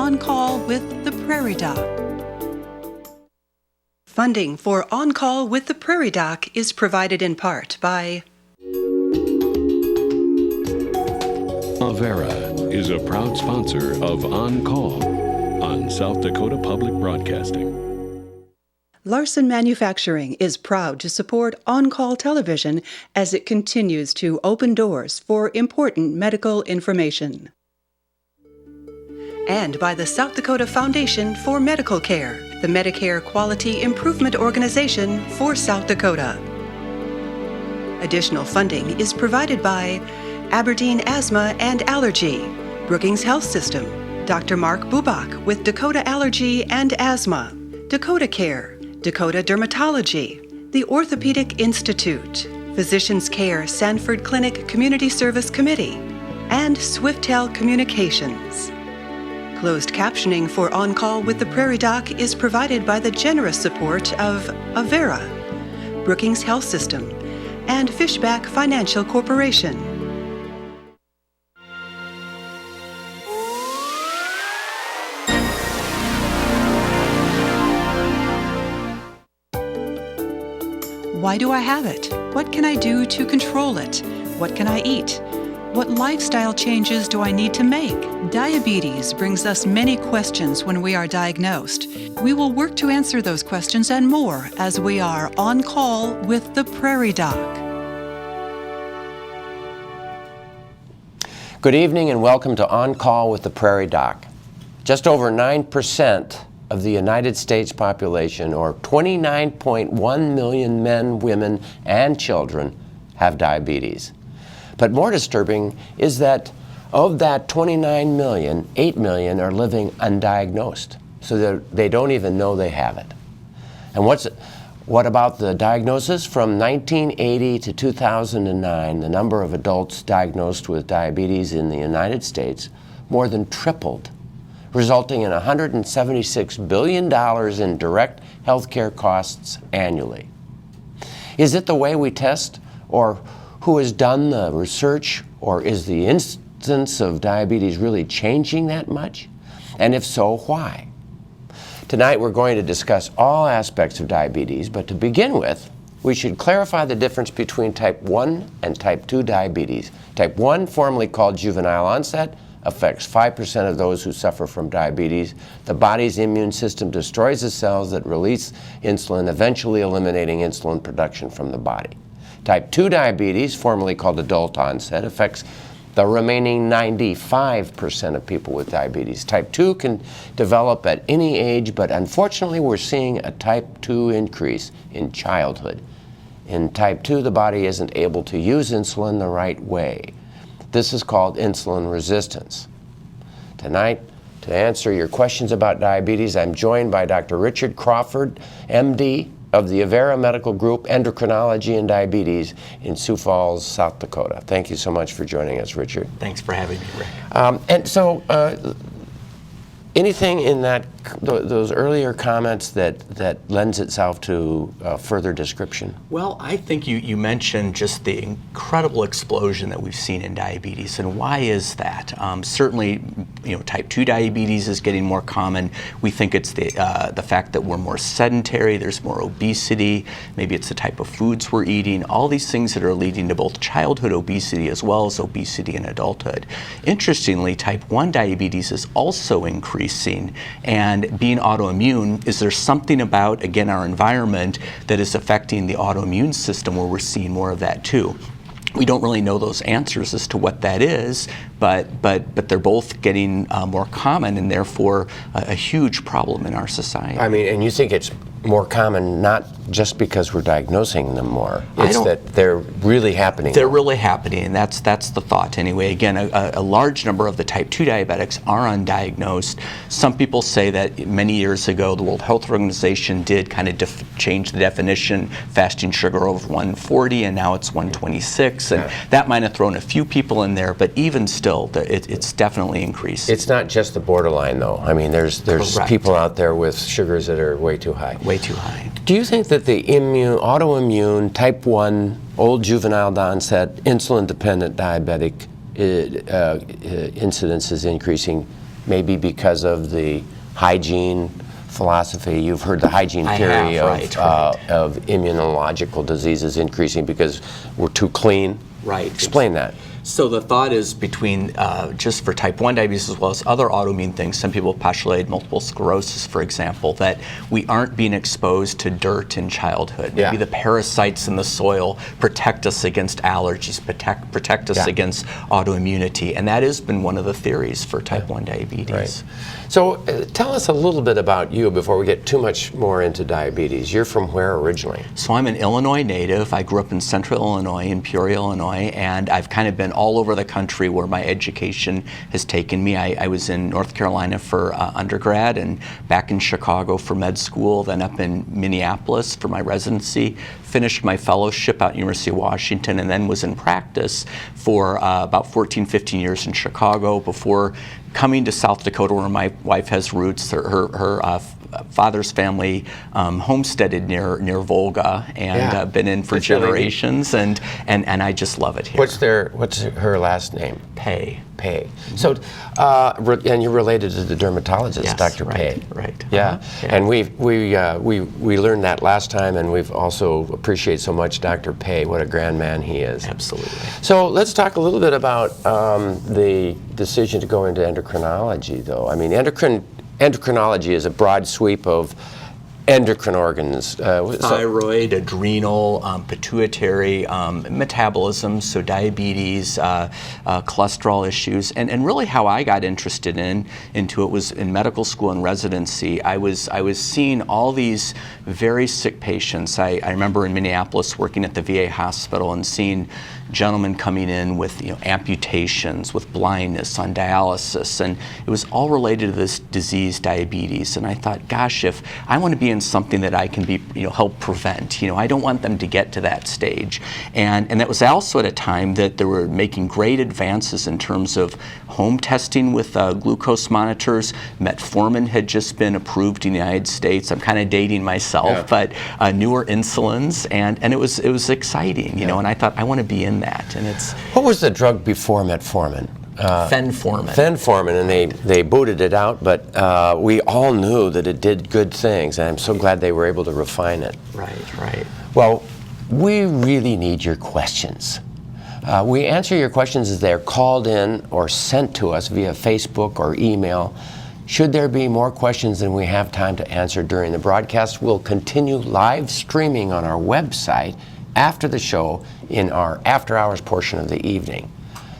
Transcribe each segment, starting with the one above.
On Call with the Prairie Doc. Funding for On Call with the Prairie Doc is provided in part by Avera is a proud sponsor of On Call on South Dakota Public Broadcasting. Larson Manufacturing is proud to support On Call Television as it continues to open doors for important medical information. And by the South Dakota Foundation for Medical Care, the Medicare Quality Improvement Organization for South Dakota. Additional funding is provided by Aberdeen Asthma and Allergy, Brookings Health System, Dr. Mark Bubak with Dakota Allergy and Asthma, Dakota Care, Dakota Dermatology, the Orthopedic Institute, Physicians Care Sanford Clinic Community Service Committee, and Swiftel Communications. Closed captioning for On Call with the Prairie Doc is provided by the generous support of Avera, Brookings Health System, and Fishback Financial Corporation. Why do I have it? What can I do to control it? What can I eat? What lifestyle changes do I need to make? Diabetes brings us many questions when we are diagnosed. We will work to answer those questions and more as we are On Call with the Prairie Doc. Good evening and welcome to On Call with the Prairie Doc. Just over 9% of the United States population, or 29.1 million men, women, and children, have diabetes. But more disturbing is that of that 29 million, 8 million are living undiagnosed, so that they don't even know they have it. And what about the diagnosis? From 1980 to 2009, the number of adults diagnosed with diabetes in the United States more than tripled, resulting in $176 billion in direct healthcare costs annually. Is it the way we test, or who has done the research, or is the incidence of diabetes really changing that much? And if so, why? Tonight we're going to discuss all aspects of diabetes, but to begin with, we should clarify the difference between type 1 and type 2 diabetes. Type 1, formerly called juvenile onset, affects 5% of those who suffer from diabetes. The body's immune system destroys the cells that release insulin, eventually eliminating insulin production from the body. Type 2 diabetes, formerly called adult onset, affects the remaining 95% of people with diabetes. Type 2 can develop at any age, but unfortunately we're seeing a type 2 increase in childhood. In type 2, the body isn't able to use insulin the right way. This is called insulin resistance. Tonight, to answer your questions about diabetes, I'm joined by Dr. Richard Crawford, MD, of the Avera Medical Group, Endocrinology and Diabetes in Sioux Falls, South Dakota. Thank you so much for joining us, Richard. Thanks for having me, Rick. And so, anything in those earlier comments that lends itself to further description? Well, I think you mentioned just the incredible explosion that we've seen in diabetes, and why is that? Certainly, type 2 diabetes is getting more common. We think it's the fact that we're more sedentary, there's more obesity, maybe it's the type of foods we're eating, all these things that are leading to both childhood obesity as well as obesity in adulthood. Interestingly, type 1 diabetes is also increasing, and being autoimmune, is there something about, again, our environment that is affecting the autoimmune system where we're seeing more of that too? We don't really know those answers as to what that is, but they're both getting more common, and therefore a huge problem in our society. I mean, and you think it's more common not just because we're diagnosing them more, it's that they're really happening. They're really happening, and that's the thought anyway. Again, a large number of the type 2 diabetics are undiagnosed. Some people say that many years ago the World Health Organization did kind of change the definition, fasting sugar over 140, and now it's 126, and that might have thrown a few people in there, but even still, it's definitely increased. It's not just the borderline, though. I mean, there's people out there with sugars that are way too high. Way too high. Do you think that the autoimmune, type 1, old juvenile onset, insulin-dependent diabetic incidence is increasing maybe because of the hygiene philosophy. You've heard the hygiene theory of immunological diseases increasing because we're too clean. Right. Explain that. So the thought is between, just for type 1 diabetes as well as other autoimmune things, some people postulate multiple sclerosis, for example, that we aren't being exposed to dirt in childhood. Maybe the parasites in the soil protect us against allergies, protect us against autoimmunity, and that has been one of the theories for type 1 diabetes. Right. So tell us a little bit about you before we get too much more into diabetes. You're from where originally? So I'm an Illinois native. I grew up in central Illinois, in Peoria, Illinois, and I've kind of been all over the country where my education has taken me. I was in North Carolina for undergrad and back in Chicago for med school, then up in Minneapolis for my residency, finished my fellowship out at University of Washington, and then was in practice for about 14, 15 years in Chicago before coming to South Dakota, where my wife has roots. Her father's family homesteaded near Volga, and been in for generations, and I just love it here. What's her last name? Pei. Pei. So, and you're related to the dermatologist, Yes, Dr. right, Pei. right. Yeah, and we learned that last time, and we've also appreciate so much Dr. Pei. What a grand man he is. Absolutely. So let's talk a little bit about the decision to go into endocrinology, though. I mean, endocrinology is a broad sweep of endocrine organs. Thyroid, adrenal, pituitary, metabolism, so diabetes, cholesterol issues, and really how I got interested into it was in medical school and residency. I was seeing all these very sick patients. I remember in Minneapolis working at the VA hospital and seeing gentlemen coming in with amputations, with blindness, on dialysis, and it was all related to this disease, diabetes. And I thought, gosh, if I want to be in something that I can be, help prevent, I don't want them to get to that stage. And that was also at a time that they were making great advances in terms of home testing with glucose monitors. Metformin had just been approved in the United States. I'm kind of dating myself, but newer insulins, and it was exciting, and I thought I want to be in that. And it's what was the drug before metformin? Fenformin. Fenformin, and they booted it out, but we all knew that it did good things, and I'm so glad they were able to refine it. Right. Well, we really need your questions. We answer your questions as they're called in or sent to us via Facebook or email. Should there be more questions than we have time to answer during the broadcast, we'll continue live streaming on our website after the show in our after hours portion of the evening.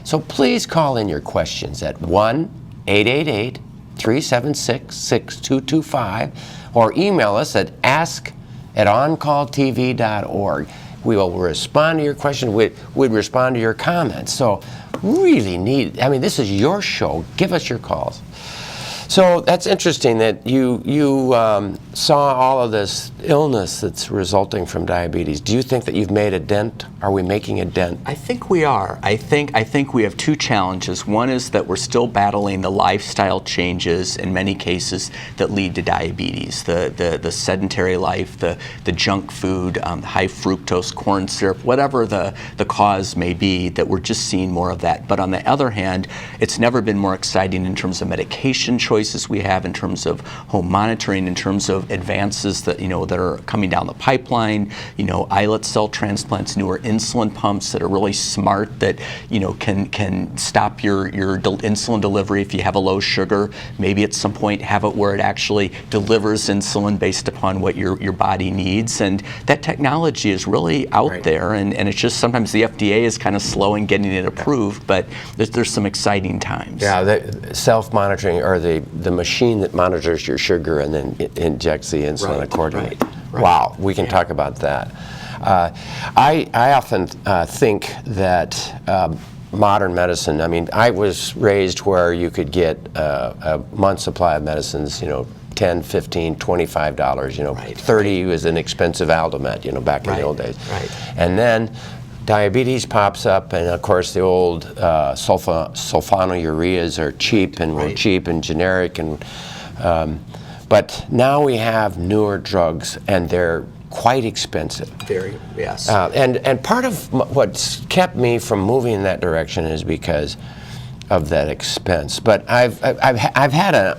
So please call in your questions at 1-888-376-6225 or email us at ask@oncalltv.org. We will respond to your question. We'd respond to your comments. So really this is your show. Give us your calls. So that's interesting that you saw all of this illness that's resulting from diabetes. Do you think that you've made a dent? Are we making a dent? I think we are. I think we have two challenges. One is that we're still battling the lifestyle changes in many cases that lead to diabetes. The sedentary life, the junk food, the high fructose corn syrup, whatever the cause may be, that we're just seeing more of that. But on the other hand, it's never been more exciting in terms of medication choices we have, in terms of home monitoring, in terms of advances that that are coming down the pipeline. Islet cell transplants, newer insulin pumps that are really smart, that can stop your insulin delivery if you have a low sugar. Maybe at some point have it where it actually delivers insulin based upon what your body needs. And that technology is really out there, and it's just sometimes the FDA is kind of slow in getting it approved, but there's some exciting times. Yeah, the self-monitoring, or the machine that monitors your sugar and then injects the insulin accordingly. Right. Wow, we can talk about that. I often think that modern medicine, I was raised where you could get a month's supply of medicines, $10, $15, $25, 30 was an expensive Aldomet, back in the old days. Right. And then diabetes pops up, and of course the old sulfonylureas are cheap, and were cheap and generic, and but now we have newer drugs, and they're quite expensive. Very, yes. And part of what's kept me from moving in that direction is because of that expense. But I've had a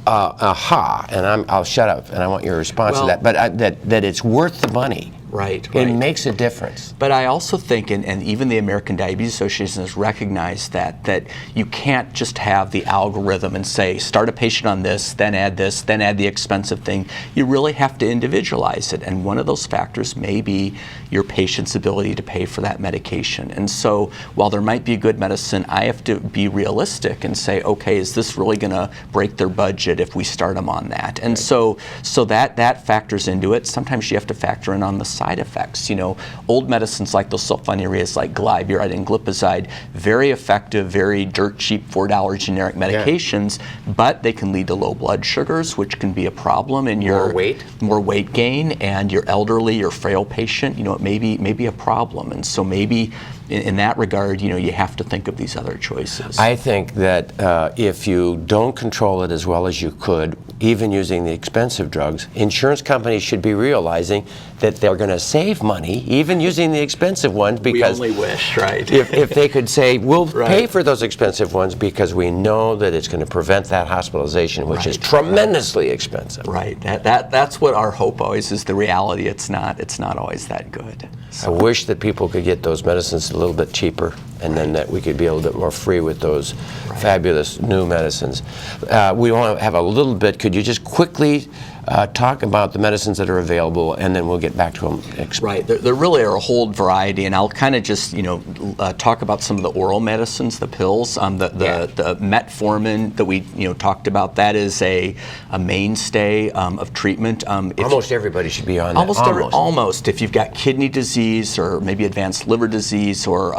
aha, and I'll shut up, and I want your response to that. But that it's worth the money. Right. It makes a difference. But I also think, and even the American Diabetes Association has recognized that you can't just have the algorithm and say, start a patient on this, then add the expensive thing. You really have to individualize it. And one of those factors may be your patient's ability to pay for that medication. And so while there might be a good medicine, I have to be realistic and say, okay, is this really going to break their budget if we start them on that? And so that factors into it. Sometimes you have to factor in on the side effects. Old medicines like those sulfonylureas like glyburide and glipizide, very effective, very dirt cheap $4 generic medications, but they can lead to low blood sugars, which can be a problem in your more weight gain, and your elderly, your frail patient, it may be a problem. And so maybe in that regard, you have to think of these other choices. I think that if you don't control it as well as you could, even using the expensive drugs, insurance companies should be realizing that they're going to save money, even using the expensive ones, because we only wish, right? if they could say, we'll pay for those expensive ones because we know that it's going to prevent that hospitalization, which is tremendously expensive. Right. That's what our hope always is. The reality, it's not always that good. So. I wish that people could get those medicines a little bit cheaper, and then that we could be a little bit more free with those fabulous new medicines. We want to have a little bit. Could you just quickly talk about the medicines that are available, and then we'll get back to them. Right. There really are a whole variety, and I'll kind of just talk about some of the oral medicines, the pills. The metformin that we talked about, that is a mainstay of treatment. Almost everybody should be on that. Almost. If you've got kidney disease or maybe advanced liver disease or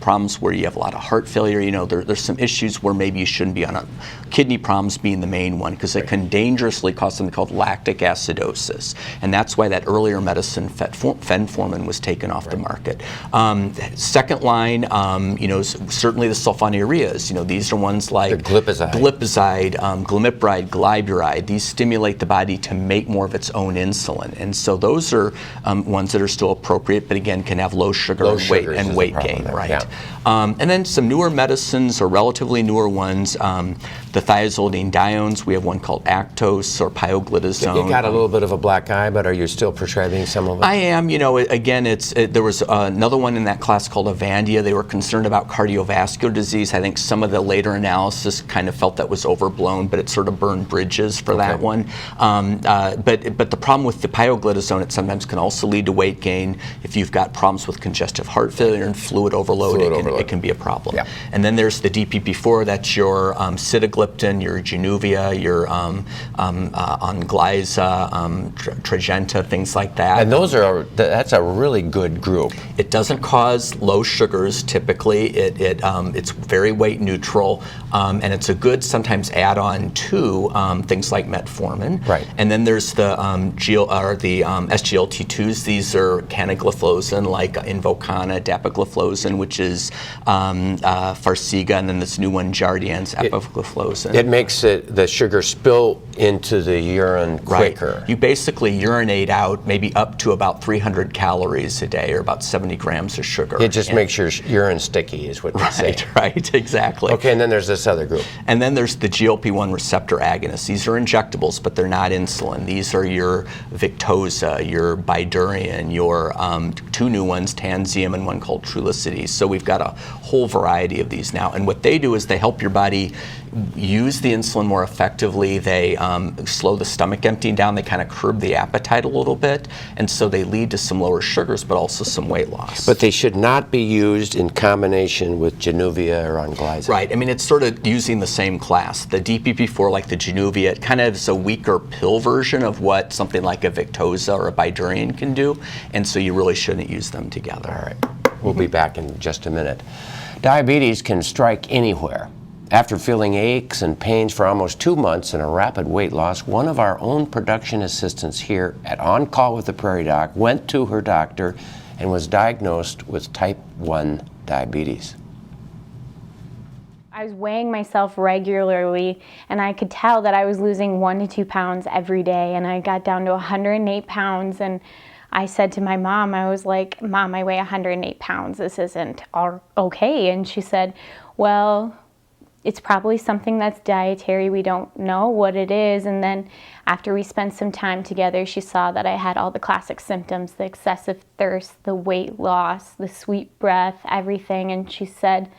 problems where you have a lot of heart failure, there's some issues where maybe you shouldn't be on it. Kidney problems being the main one, because it can dangerously cause something called lactic acidosis, and that's why that earlier medicine, fenformin, was taken off the market. Second line, certainly the sulfonylureas. These are ones like glipizide, glimepiride, glyburide. These stimulate the body to make more of its own insulin, and so those are ones that are still appropriate, but again can have low sugar and weight gain. Right. Yeah. And then some newer medicines, or relatively newer ones, the thiazolidinediones. We have one called Actos or pioglitazone. You got a little bit of a black eye, but are you still prescribing some of it? I am. Again, there was another one in that class called Avandia. They were concerned about cardiovascular disease. I think some of the later analysis kind of felt that was overblown, but it sort of burned bridges for that one. But the problem with the pioglitazone, it sometimes can also lead to weight gain. If you've got problems with congestive heart failure and fluid overload, it can be a problem. Yeah. And then there's the DPP-4. That's your sitagliptin, your Januvia, your Onglyza, Tradjenta, things like that. And that's a really good group. It doesn't cause low sugars typically. It's very weight neutral, and it's a good sometimes add-on to things like metformin. Right. And then there's the SGLT2s. These are canagliflozin, like Invokana, dapagliflozin, which is Farxiga, and then this new one, Jardian's epagliflozin. It makes the sugar spill into the urine quicker. Right. You basically urinate out maybe up to about 300 calories a day, or about 70 grams of sugar. It just makes your urine sticky, is what they say. Right, exactly. Okay, and then there's this other group. And then there's the GLP-1 receptor agonists. These are injectables, but they're not insulin. These are your Victoza, your Bydureon, your two new ones, Tanzium, and one called Trulicity. So we've got a whole variety of these now. And what they do is they help your body use the insulin more effectively. They slow the stomach emptying down. They kind of curb the appetite a little bit. And so they lead to some lower sugars, but also some weight loss. But they should not be used in combination with Januvia or Onglyza. Right. I mean, it's sort of using the same class. The DPP-4, like the Januvia, it kind of is a weaker pill version of what something like a Victoza or a Bydureon can do. And so you really shouldn't use them together. All right. We'll be back in just a minute. Diabetes can strike anywhere. After feeling aches and pains for almost 2 months and a rapid weight loss, one of our own production assistants here at On Call with the Prairie Doc went to her doctor and was diagnosed with type 1 diabetes. I was weighing myself regularly, and I could tell that I was losing 1 to 2 pounds every day, and I got down to 108 pounds, and I said to my mom, I was like, Mom, I weigh 108 pounds. This isn't okay. And she said, well, it's probably something that's dietary. We don't know what it is. And then after we spent some time together, she saw that I had all the classic symptoms, the excessive thirst, the weight loss, the sweet breath, everything. And she said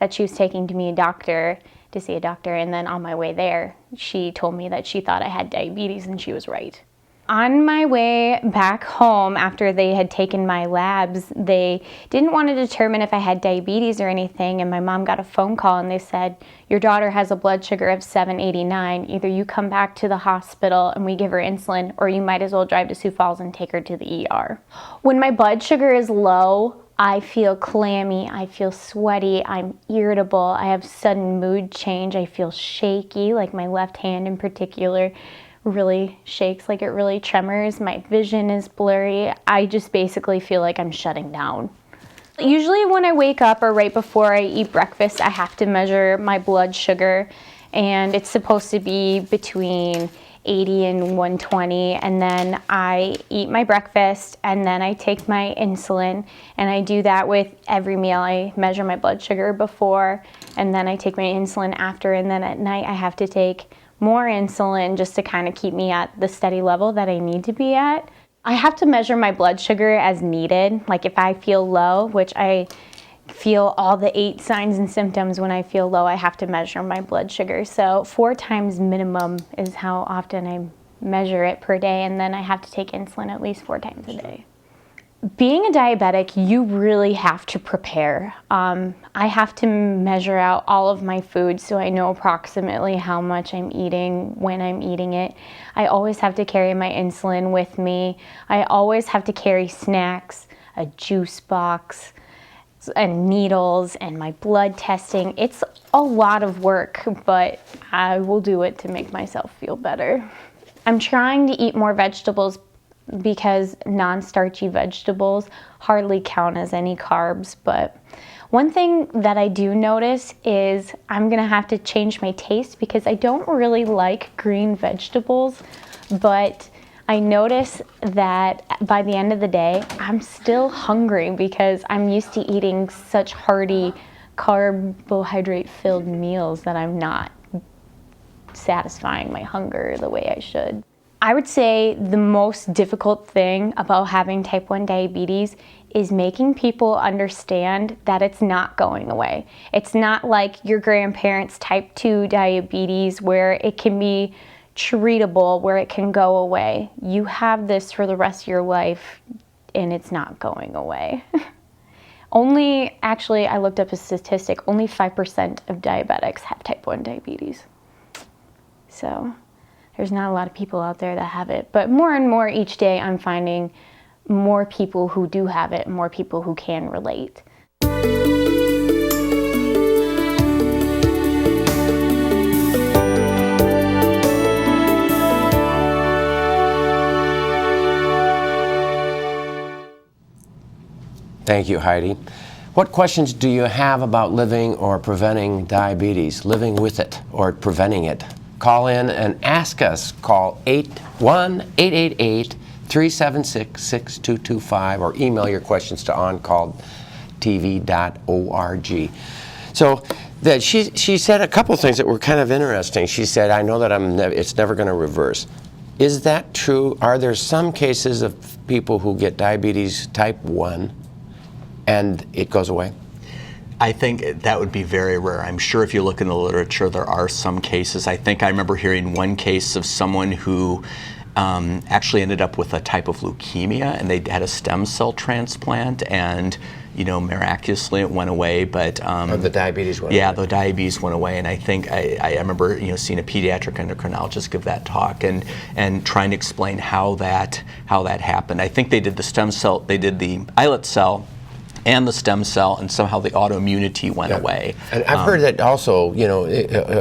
that she was taking me to see a doctor. And then on my way there, she told me that she thought I had diabetes, and she was right. On my way back home, after they had taken my labs, they didn't want to determine if I had diabetes or anything, and my mom got a phone call and they said, your daughter has a blood sugar of 789. Either you come back to the hospital and we give her insulin, or you might as well drive to Sioux Falls and take her to the ER. When my blood sugar is low, I feel clammy, I feel sweaty, I'm irritable, I have sudden mood change, I feel shaky, like my left hand in particular really shakes, like it really tremors. My vision is blurry. I just basically feel like I'm shutting down. Usually when I wake up or right before I eat breakfast, I have to measure my blood sugar, and it's supposed to be between 80 and 120, and then I eat my breakfast, and then I take my insulin, and I do that with every meal. I measure my blood sugar before, and then I take my insulin after, and then at night I have to take more insulin just to kind of keep me at the steady level that I need to be at. I have to measure my blood sugar as needed. Like if I feel low, which I feel all the 8 signs and symptoms when I feel low, I have to measure my blood sugar. So 4 times minimum is how often I measure it per day, and then I have to take insulin at least 4 times a day. Being a diabetic, you really have to prepare. I have to measure out all of my food so I know approximately how much I'm eating, when I'm eating it. I always have to carry my insulin with me. I always have to carry snacks, a juice box, and needles, and my blood testing. It's a lot of work, but I will do it to make myself feel better. I'm trying to eat more vegetables because non-starchy vegetables hardly count as any carbs. But one thing that I do notice is I'm gonna have to change my taste because I don't really like green vegetables, but I notice that by the end of the day, I'm still hungry because I'm used to eating such hearty, carbohydrate-filled meals that I'm not satisfying my hunger the way I should. I would say the most difficult thing about having type 1 diabetes is making people understand that it's not going away. It's not like your grandparents' type 2 diabetes where it can be treatable, where it can go away. You have this for the rest of your life and it's not going away. Actually, I looked up a statistic, only 5% of diabetics have type 1 diabetes. So there's not a lot of people out there that have it, but more and more each day I'm finding more people who do have it, more people who can relate. Thank you, Heidi. What questions do you have about living or preventing diabetes, living with it or preventing it? Call in and ask us. Call 1-888-376-6225 or email your questions to oncalltv.org. So she said a couple things that were kind of interesting. She said, I know that it's never going to reverse. Is that true? Are there some cases of people who get diabetes type 1 and it goes away? I think that would be very rare. I'm sure if you look in the literature, there are some cases. I think I remember hearing one case of someone who actually ended up with a type of leukemia, and they had a stem cell transplant, and miraculously it went away. But the diabetes went away. Yeah, the diabetes went away, and I think I remember seeing a pediatric endocrinologist give that talk and trying to explain how that happened. I think they did the stem cell, they did the islet cell and the stem cell, and somehow the autoimmunity went away. And I've heard that also,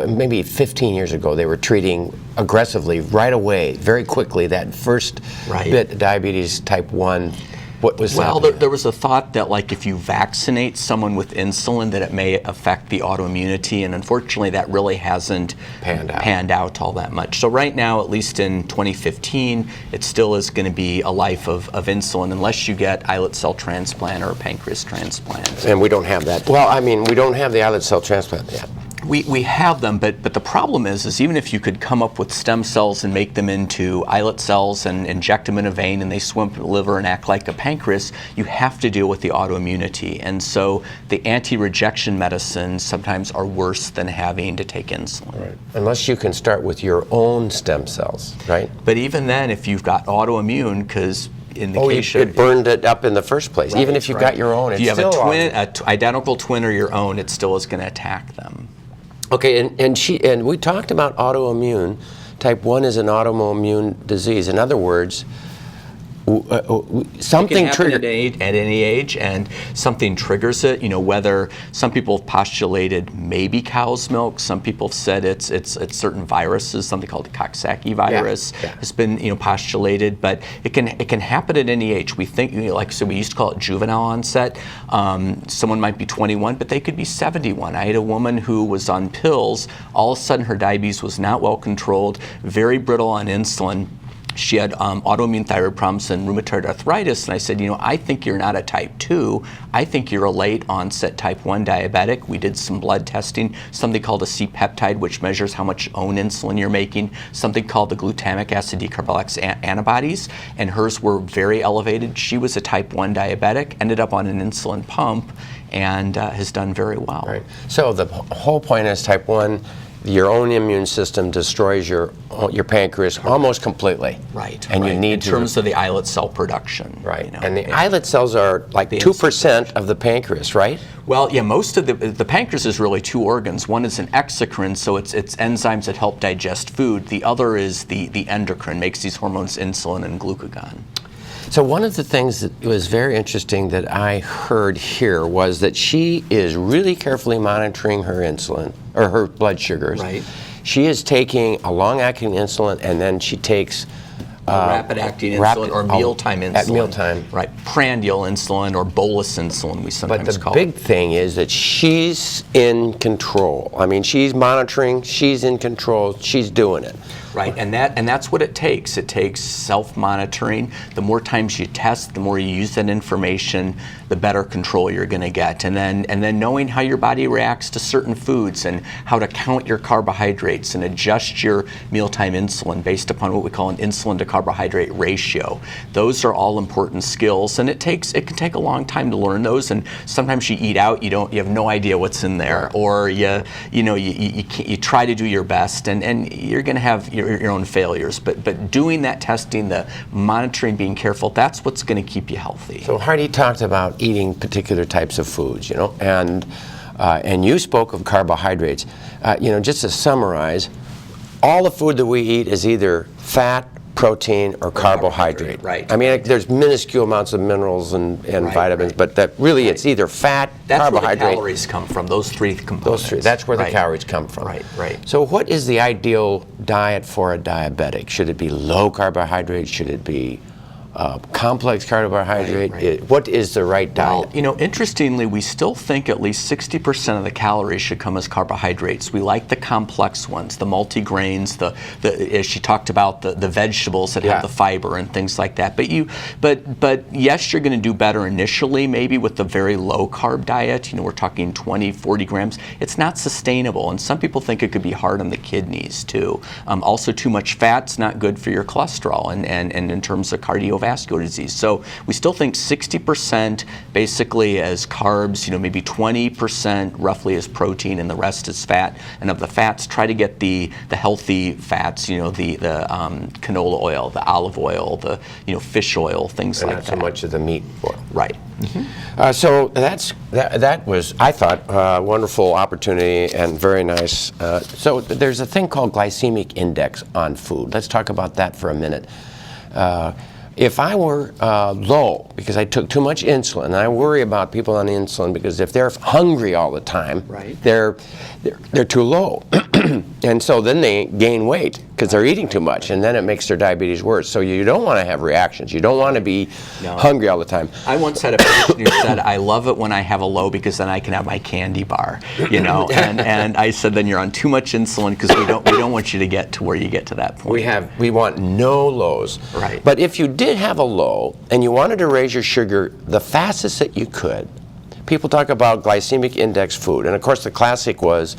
maybe 15 years ago, they were treating aggressively right away, very quickly, that first bit, diabetes type 1. What was Well, there was a thought that if you vaccinate someone with insulin, that it may affect the autoimmunity, and unfortunately that really hasn't panned out all that much. So right now, at least in 2015, it still is going to be a life of insulin unless you get islet cell transplant or a pancreas transplant. And we don't have that. Well, we don't have the islet cell transplant yet. We have them, but the problem is even if you could come up with stem cells and make them into islet cells and inject them in a vein and they swim to the liver and act like a pancreas, you have to deal with the autoimmunity. And so the anti-rejection medicines sometimes are worse than having to take insulin. Right. Unless you can start with your own stem cells, right? But even then, if you've got autoimmune, because in the case it burned it up in the first place. Right, even if you've got your own, it's if you have still a twin, identical twin or your own, it still is going to attack them. Okay, and we talked about autoimmune. Type 1 is an autoimmune disease. In other words, something triggers at any age, and something triggers it. Whether some people have postulated maybe cow's milk, some people have said it's certain viruses, something called the Coxsackie virus has been postulated, but it can happen at any age. We think, like so, we used to call it juvenile onset. Someone might be 21, but they could be 71. I had a woman who was on pills. All of a sudden, her diabetes was not well controlled, very brittle on insulin. She had autoimmune thyroid problems and rheumatoid arthritis, and I said, I think you're not a type 2. I think you're a late onset type 1 diabetic. We did some blood testing, something called a C-peptide, which measures how much own insulin you're making, something called the glutamic acid decarboxyl antibodies, and hers were very elevated. She was a type 1 diabetic, ended up on an insulin pump, and has done very well. Right. So the whole point is type 1, your own immune system destroys your pancreas almost completely. Right. And you need in terms of the islet cell production. Right. And the islet cells are like 2% of the pancreas, right? Well, yeah, most of the pancreas is really two organs. One is an exocrine, so it's enzymes that help digest food. The other is the endocrine, makes these hormones insulin and glucagon. So one of the things that was very interesting that I heard here was that she is really carefully monitoring her insulin, or her blood sugars. Right. She is taking a long-acting insulin, and then she takes rapid-acting insulin or mealtime insulin. At mealtime. Right, prandial insulin or bolus insulin, we sometimes call it. But the big thing is that she's in control. I mean, she's monitoring, she's in control, she's doing it. Right, and that's what it takes. It takes self-monitoring. The more times you test, the more you use that information, the better control you're going to get. And then knowing how your body reacts to certain foods and how to count your carbohydrates and adjust your mealtime insulin based upon what we call an insulin to carbohydrate ratio. Those are all important skills, and it can take a long time to learn those. And sometimes you eat out, you have no idea what's in there, or you try to do your best, and you're going to have your own failures, but doing that testing, the monitoring, being careful, that's what's going to keep you healthy. So Hardy talked about eating particular types of foods, and you spoke of carbohydrates. Just to summarize, all the food that we eat is either fat, protein, or carbohydrate. Right. I mean, there's minuscule amounts of minerals and vitamins, but that really it's either fat, carbohydrate. That's where the calories come from, those three components. Those three, that's where the calories come from. Right. So what is the ideal diet for a diabetic? Should it be low carbohydrate? Should it be complex carbohydrate? Right. What is the right diet? Well, interestingly, we still think at least 60% of the calories should come as carbohydrates. We like the complex ones, the multigrains, as she talked about, the vegetables that have the fiber and things like that. But yes, you're going to do better initially, maybe with the very low carb diet. We're talking 20, 40 grams. It's not sustainable, and some people think it could be hard on the kidneys too. Also, too much fat's not good for your cholesterol, and in terms of cardiovascular disease. So we still think 60% basically as carbs, maybe 20% roughly as protein, and the rest is fat. And of the fats, try to get the healthy fats, the canola oil, the olive oil, the fish oil, things like that. Not so much of the meat oil. Right. Mm-hmm. So that was, I thought, a wonderful opportunity and very nice. So there's a thing called glycemic index on food. Let's talk about that for a minute. If I were low because I took too much insulin, and I worry about people on insulin because if they're hungry all the time, they're too low, and so then they gain weight because they're eating too much, and then it makes their diabetes worse. So you don't want to have reactions. You don't want to be hungry all the time. I once had a patient who said, "I love it when I have a low because then I can have my candy bar," and I said, "Then you're on too much insulin because we don't want you to get to where you get to that point." We want no lows. Right. But if you did have a low and you wanted to raise your sugar the fastest that you could, people talk about glycemic index food, and of course the classic was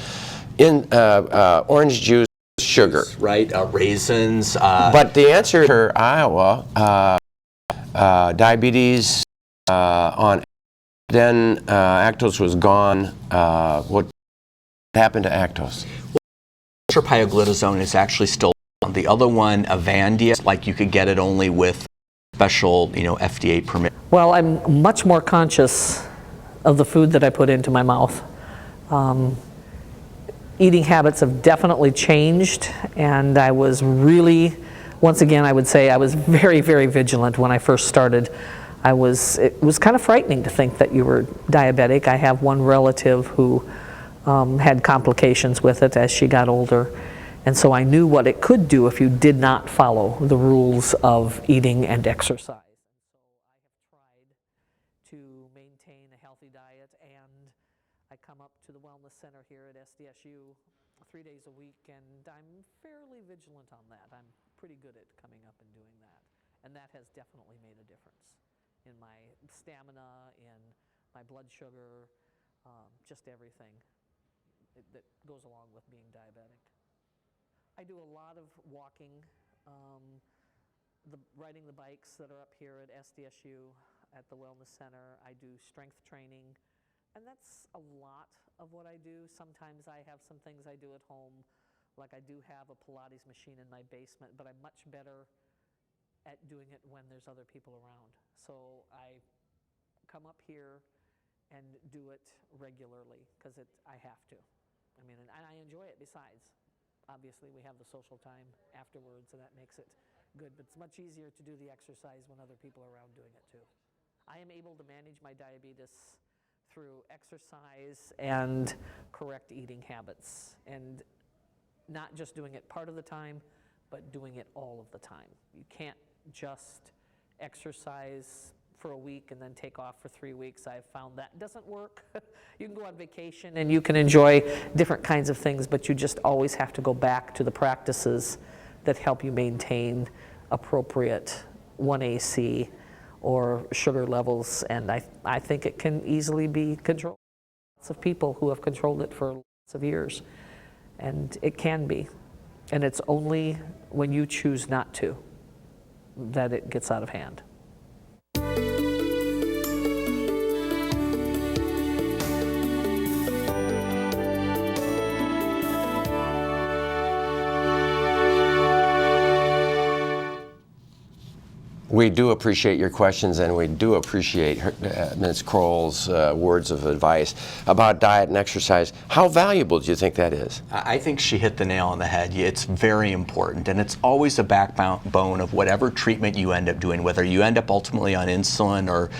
in orange juice, sugar. Right, raisins. But the answer for Iowa, diabetes on, then lactose was gone. What happened to lactose? Pioglitazone is actually still on. The other one, Avandia, like you could get it only with special, FDA permit. Well, I'm much more conscious of the food that I put into my mouth. Eating habits have definitely changed, and I was really, once again, I would say I was very, very vigilant when I first started. It was kind of frightening to think that you were diabetic. I have one relative who had complications with it as she got older, and so I knew what it could do if you did not follow the rules of eating and exercise. To maintain a healthy diet, and I come up to the wellness center here at SDSU 3 days a week, and I'm fairly vigilant on that. I'm pretty good at coming up and doing that, and that has definitely made a difference in my stamina, in my blood sugar, just everything that goes along with being diabetic. I do a lot of walking, riding the bikes that are up here at SDSU at the Wellness Center. I do strength training, and that's a lot of what I do. Sometimes I have some things I do at home, like I do have a Pilates machine in my basement, but I'm much better at doing it when there's other people around. So I come up here and do it regularly because I have to. I mean, and I enjoy it besides. Obviously, we have the social time afterwards, and that makes it good, but it's much easier to do the exercise when other people are around doing it too. I am able to manage my diabetes through exercise and correct eating habits, and not just doing it part of the time, but doing it all of the time. You can't just exercise for a week and then take off for 3 weeks. I've found that doesn't work. You can go on vacation and you can enjoy different kinds of things, but you just always have to go back to the practices that help you maintain appropriate 1AC or sugar levels, and I think it can easily be controlled. Lots of people who have controlled it for lots of years, and it can be. And it's only when you choose not to that it gets out of hand. We do appreciate your questions, and we do appreciate Ms. Kroll's words of advice about diet and exercise. How valuable do you think that is? I think she hit the nail on the head. It's very important, and it's always a backbone of whatever treatment you end up doing, whether you end up ultimately on insulin or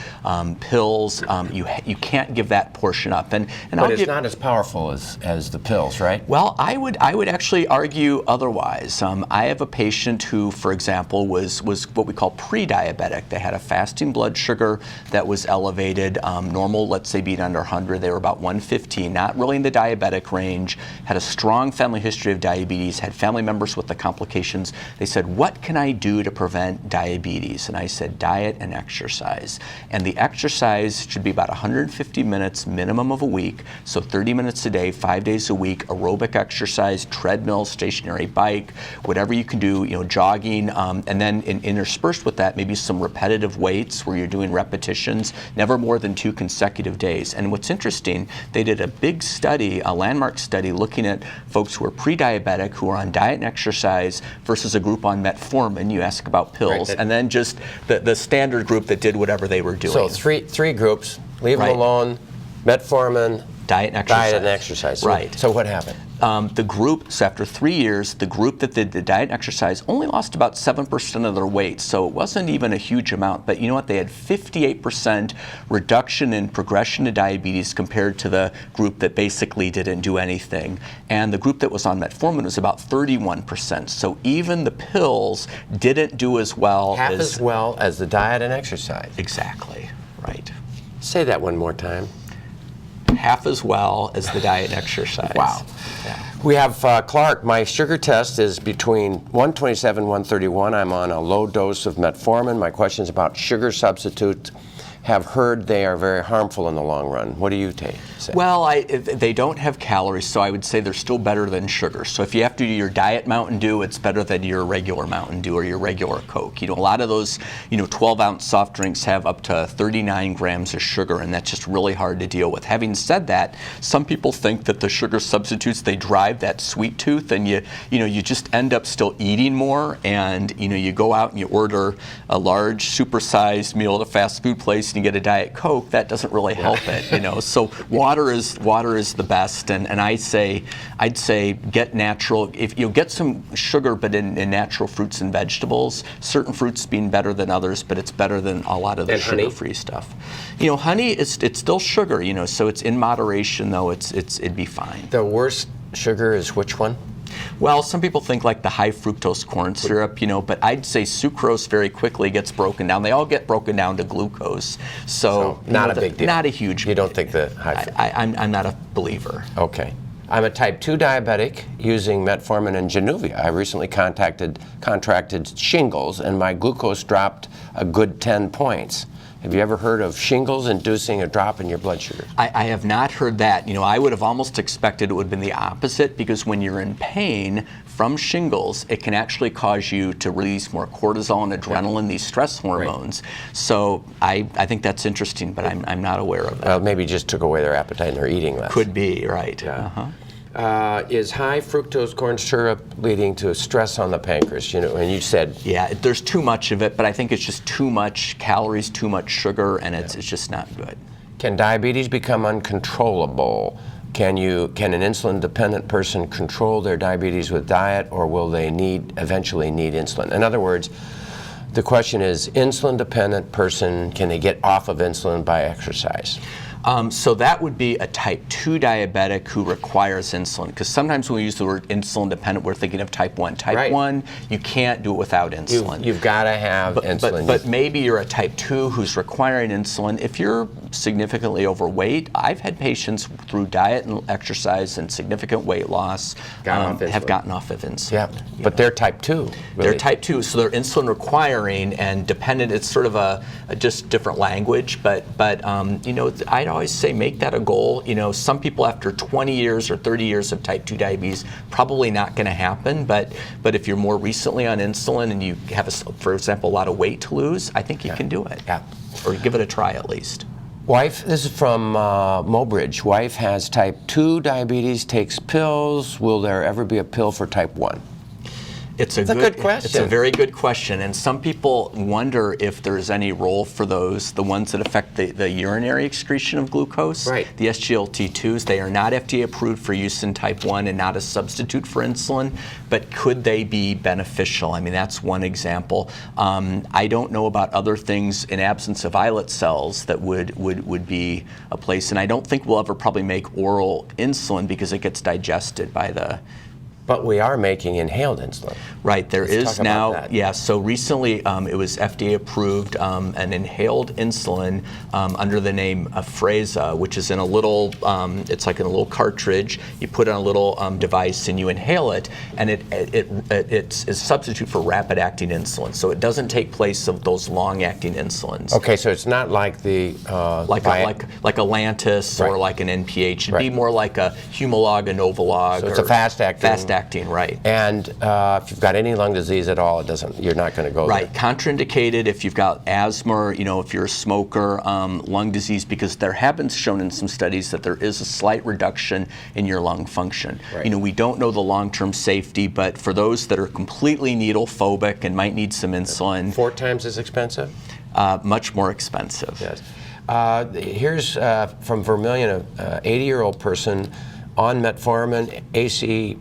pills. You can't give that portion up. But it's not as powerful as the pills, right? Well, I would actually argue otherwise. I have a patient who, for example, was what we call pre-diabetic. They had a fasting blood sugar that was elevated, normal, let's say, being under 100. They were about 115, not really in the diabetic range, had a strong family history of diabetes, had family members with the complications. They said, what can I do to prevent diabetes? And I said, diet and exercise. And the exercise should be about 150 minutes minimum of a week, so 30 minutes a day, 5 days a week, aerobic exercise, treadmill, stationary bike, whatever you can do, jogging, and then interspersed with that, maybe some repetitive weights where you're doing repetitions, never more than 2 consecutive days. And what's interesting, they did a big study, a landmark study, looking at folks who are pre-diabetic, who are on diet and exercise, versus a group on metformin. You ask about pills, right, and then just the standard group that did whatever they were doing. So three groups, leave them alone, metformin, diet and exercise. Diet and exercise. Right. So what happened? The group, so after 3 years, the group that did the diet and exercise only lost about 7% of their weight, so it wasn't even a huge amount. But you know what? They had 58% reduction in progression to diabetes compared to the group that basically didn't do anything. And the group that was on metformin was about 31%. So even the pills didn't do as well. Half as well as the diet and exercise. Exactly, right. Say that one more time. Half as well as the diet and exercise. Wow. Yeah. We have Clark. My sugar test is between 127 and 131. I'm on a low dose of metformin. My questions about sugar substitutes. Have heard they are very harmful in the long run. What do you take? say? Well, they don't have calories, so I would say they're still better than sugar. So if you have to do your diet Mountain Dew, it's better than your regular Mountain Dew or your regular Coke. A lot of those, 12-ounce soft drinks have up to 39 grams of sugar, and that's just really hard to deal with. Having said that, some people think that the sugar substitutes, they drive that sweet tooth, and you just end up still eating more, and you go out and you order a large supersized meal at a fast food place and you get a Diet Coke. That doesn't really help it. So water is the best, and I'd say get natural. If you get some sugar, but in natural fruits and vegetables, certain fruits being better than others, but it's better than a lot of the sugar-free stuff. Honey it's still sugar, so it's in moderation, though it'd be fine. The worst sugar is which one? Well, some people think like the high fructose corn syrup, but I'd say sucrose very quickly gets broken down. They all get broken down to glucose. So not a big deal. Not a huge. You don't think the high fructose? I'm not a believer. Okay. I'm a type 2 diabetic using metformin and Januvia. I recently contracted shingles, and my glucose dropped a good 10 points. Have you ever heard of shingles inducing a drop in your blood sugar? I have not heard that. I would have almost expected it would have been the opposite, because when you're in pain from shingles, it can actually cause you to release more cortisol and adrenaline, these stress hormones. Right. So I think that's interesting, but I'm not aware of that. Well, maybe just took away their appetite and they're eating less. Could be, right. Yeah. Uh-huh. Is high fructose corn syrup leading to stress on the pancreas? And you said... Yeah, there's too much of it, but I think it's just too much calories, too much sugar, and it's just not good. Can diabetes become uncontrollable? Can an insulin-dependent person control their diabetes with diet, or will they eventually need insulin? In other words, the question is, insulin-dependent person, can they get off of insulin by exercise? So that would be a type 2 diabetic who requires insulin, because sometimes when we use the word insulin dependent, we're thinking of type 1. Type 1, you can't do it without insulin. You've got to have insulin. But maybe you're a type 2 who's requiring insulin. If you're significantly overweight, I've had patients through diet and exercise and significant weight loss have gotten off of insulin. Yeah, but they're type 2. Really. They're type 2, so they're insulin requiring and dependent. It's sort of a just different language, but I'd always say make that a goal. Some people after 20 years or 30 years of type 2 diabetes, probably not going to happen, but if you're more recently on insulin and you have, for example, a lot of weight to lose, I think you can do it. Yeah. Or give it a try at least. Wife, this is from Mobridge. Wife has type 2 diabetes, takes pills. Will there ever be a pill for type 1? It's a good question. It's a very good question, and some people wonder if there's any role for those, the ones that affect the urinary excretion of glucose. Right. The SGLT2s, they are not FDA approved for use in type 1 and not a substitute for insulin, but could they be beneficial? I mean, that's one example. I don't know about other things in absence of islet cells that would be a place, and I don't think we'll ever probably make oral insulin because it gets digested by the... But we are making inhaled insulin. Right, there Let's is now, yeah, so recently it was FDA approved an inhaled insulin under the name Afreza, which is in a little, it's like in a little cartridge, you put on a little device and you inhale it, and it's a substitute for rapid acting insulin, so it doesn't take place of those long acting insulins. Okay, so it's not like the... like a Lantus or like an NPH, it'd be more like a Humalog, a Novolog. So it's a fast acting, right. And if you've got any lung disease at all, you're not going to go right. there. Contraindicated if you've got asthma, or, if you're a smoker, lung disease, because there have been shown in some studies that there is a slight reduction in your lung function. Right. We don't know the long-term safety, but for those that are completely needle phobic and might need some insulin. 4 times as expensive? Much more expensive. Yes. Here's from Vermilion, an 80-year-old person on metformin, AC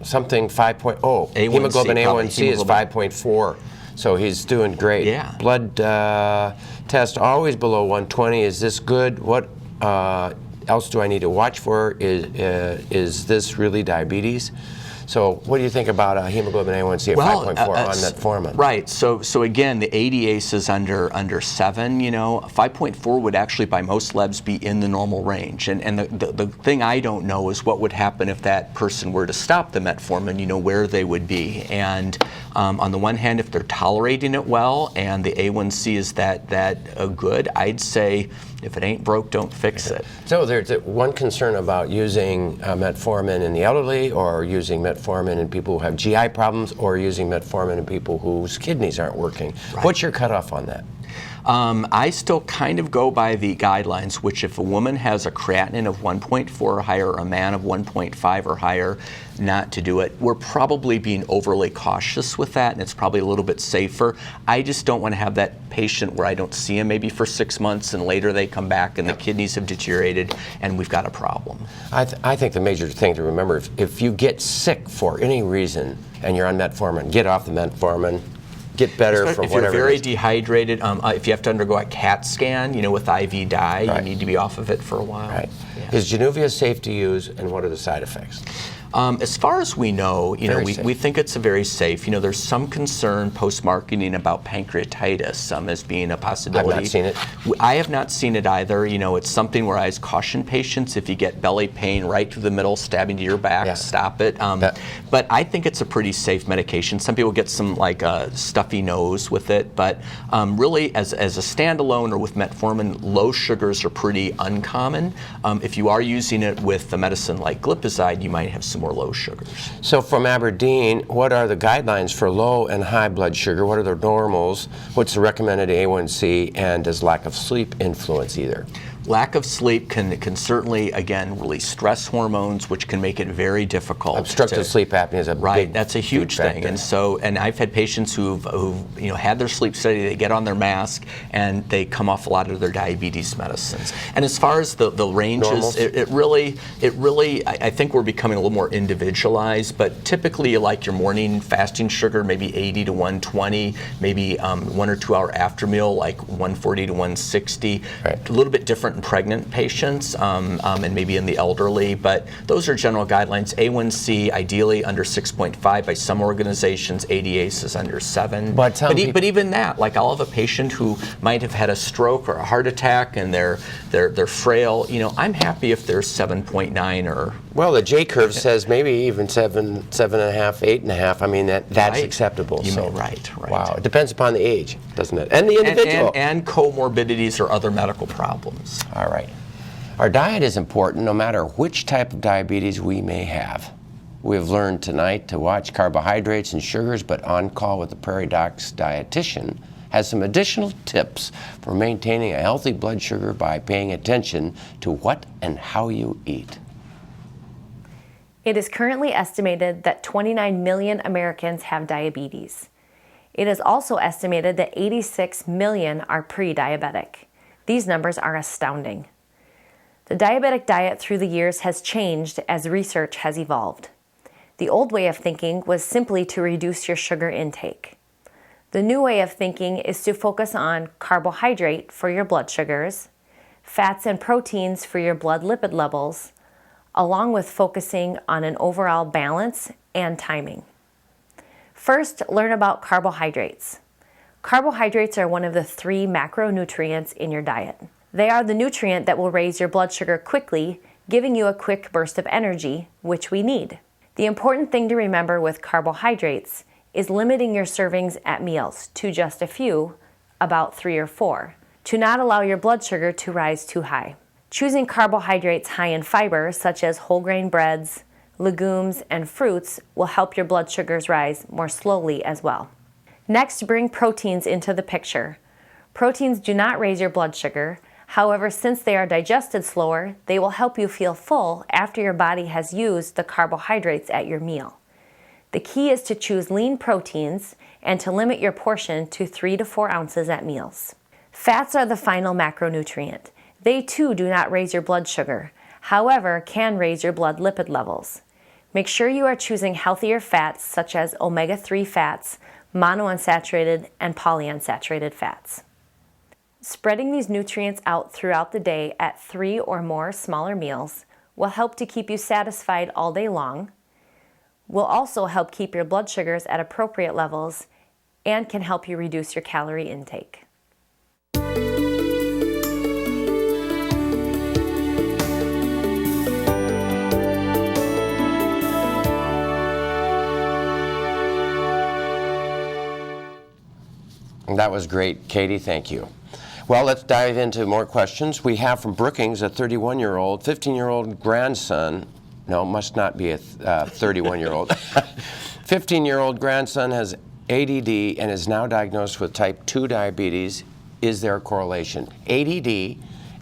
something 5.0. Hemoglobin A1C is 5.4. So he's doing great. Yeah. Blood test always below 120. Is this good? What else do I need to watch for? Is this really diabetes? So what do you think about a hemoglobin A1C at 5.4 on metformin? Right. So again, the ADAs is under 7. 5.4 would actually, by most labs, be in the normal range. And the thing I don't know is what would happen if that person were to stop the metformin. Where they would be. And on the one hand, if they're tolerating it well and the A1C is that good, I'd say If it ain't broke, don't fix it. So there's one concern about using metformin in the elderly, or using metformin in people who have GI problems, or using metformin in people whose kidneys aren't working. Right. What's your cutoff on that? I still kind of go by the guidelines, which if a woman has a creatinine of 1.4 or higher, a man of 1.5 or higher, not to do it. We're probably being overly cautious with that, and it's probably a little bit safer. I just don't want to have that patient where I don't see him maybe for 6 months, and later they come back and the kidneys have deteriorated, and we've got a problem. I think the major thing to remember, if you get sick for any reason and you're on metformin, get off the metformin. Get better from if whatever. If you're very dehydrated, if you have to undergo a CAT scan, with IV dye, Right. you need to be off of it for a while. Right. Yeah. Is Januvia safe to use, and what are the side effects? As far as we know, Very safe. we think it's a very safe. There's some concern post-marketing about pancreatitis as being a possibility. I've not seen it. I have not seen it either. It's something where I always caution patients, if you get belly pain right through the middle, stabbing to your back, Yeah. stop it. But I think it's a pretty safe medication. Some people get some stuffy nose with it, but really as a standalone or with metformin, low sugars are pretty uncommon. If you are using it with a medicine like glipizide, you might have some more low sugars. So from Aberdeen, what are the guidelines for low and high blood sugar? What are the normals? What's the recommended A1C, and does lack of sleep influence either? Lack of sleep can certainly, again, release stress hormones, which can make it very difficult. Obstructive sleep apnea is a big, that's a huge thing. factor. And I've had patients who've had their sleep study, they get on their mask, and they come off a lot of their diabetes medicines. And as far as the ranges, it really, I think we're becoming a little more individualized, but typically you like your morning fasting sugar, maybe 80 to 120, maybe 1 or 2 hour after meal, like 140 to 160. Right. A little bit different in pregnant patients and maybe in the elderly, but those are general guidelines. A1C ideally under 6.5 by some organizations. ADAs is under 7. But even that, I'll have a patient who might have had a stroke or a heart attack and they're frail. I'm happy if they're 7.9 or. Well, the J curve says maybe even 7, 7.5, 8.5. I mean that's right. acceptable. Right. Wow, it depends upon the age, doesn't it, and the individual, and comorbidities or other medical problems. All right. Our diet is important no matter which type of diabetes we may have. We've learned tonight to watch carbohydrates and sugars, but On Call with the Prairie Doc's dietitian has some additional tips for maintaining a healthy blood sugar by paying attention to what and how you eat. It is currently estimated that 29 million Americans have diabetes. It is also estimated that 86 million are pre-diabetic. These numbers are astounding. The diabetic diet through the years has changed as research has evolved. The old way of thinking was simply to reduce your sugar intake. The new way of thinking is to focus on carbohydrate for your blood sugars, fats and proteins for your blood lipid levels, along with focusing on an overall balance and timing. First, learn about carbohydrates. Carbohydrates are one of the 3 macronutrients in your diet. They are the nutrient that will raise your blood sugar quickly, giving you a quick burst of energy, which we need. The important thing to remember with carbohydrates is limiting your servings at meals to just a few, about 3 or 4, to not allow your blood sugar to rise too high. Choosing carbohydrates high in fiber, such as whole grain breads, legumes, and fruits, will help your blood sugars rise more slowly as well. Next, bring proteins into the picture. Proteins do not raise your blood sugar. However, since they are digested slower, they will help you feel full after your body has used the carbohydrates at your meal. The key is to choose lean proteins and to limit your portion to 3 to 4 ounces at meals. Fats are the final macronutrient. They too do not raise your blood sugar, however, can raise your blood lipid levels. Make sure you are choosing healthier fats such as omega-3 fats, monounsaturated, and polyunsaturated fats. Spreading these nutrients out throughout the day at 3 or more smaller meals will help to keep you satisfied all day long, will also help keep your blood sugars at appropriate levels, and can help you reduce your calorie intake. That was great, Katie, thank you. Well, let's dive into more questions. We have from Brookings a 31-year-old, 15-year-old grandson. No, must not be a 31-year-old. 15-year-old grandson has ADD and is now diagnosed with type 2 diabetes. Is there a correlation? ADD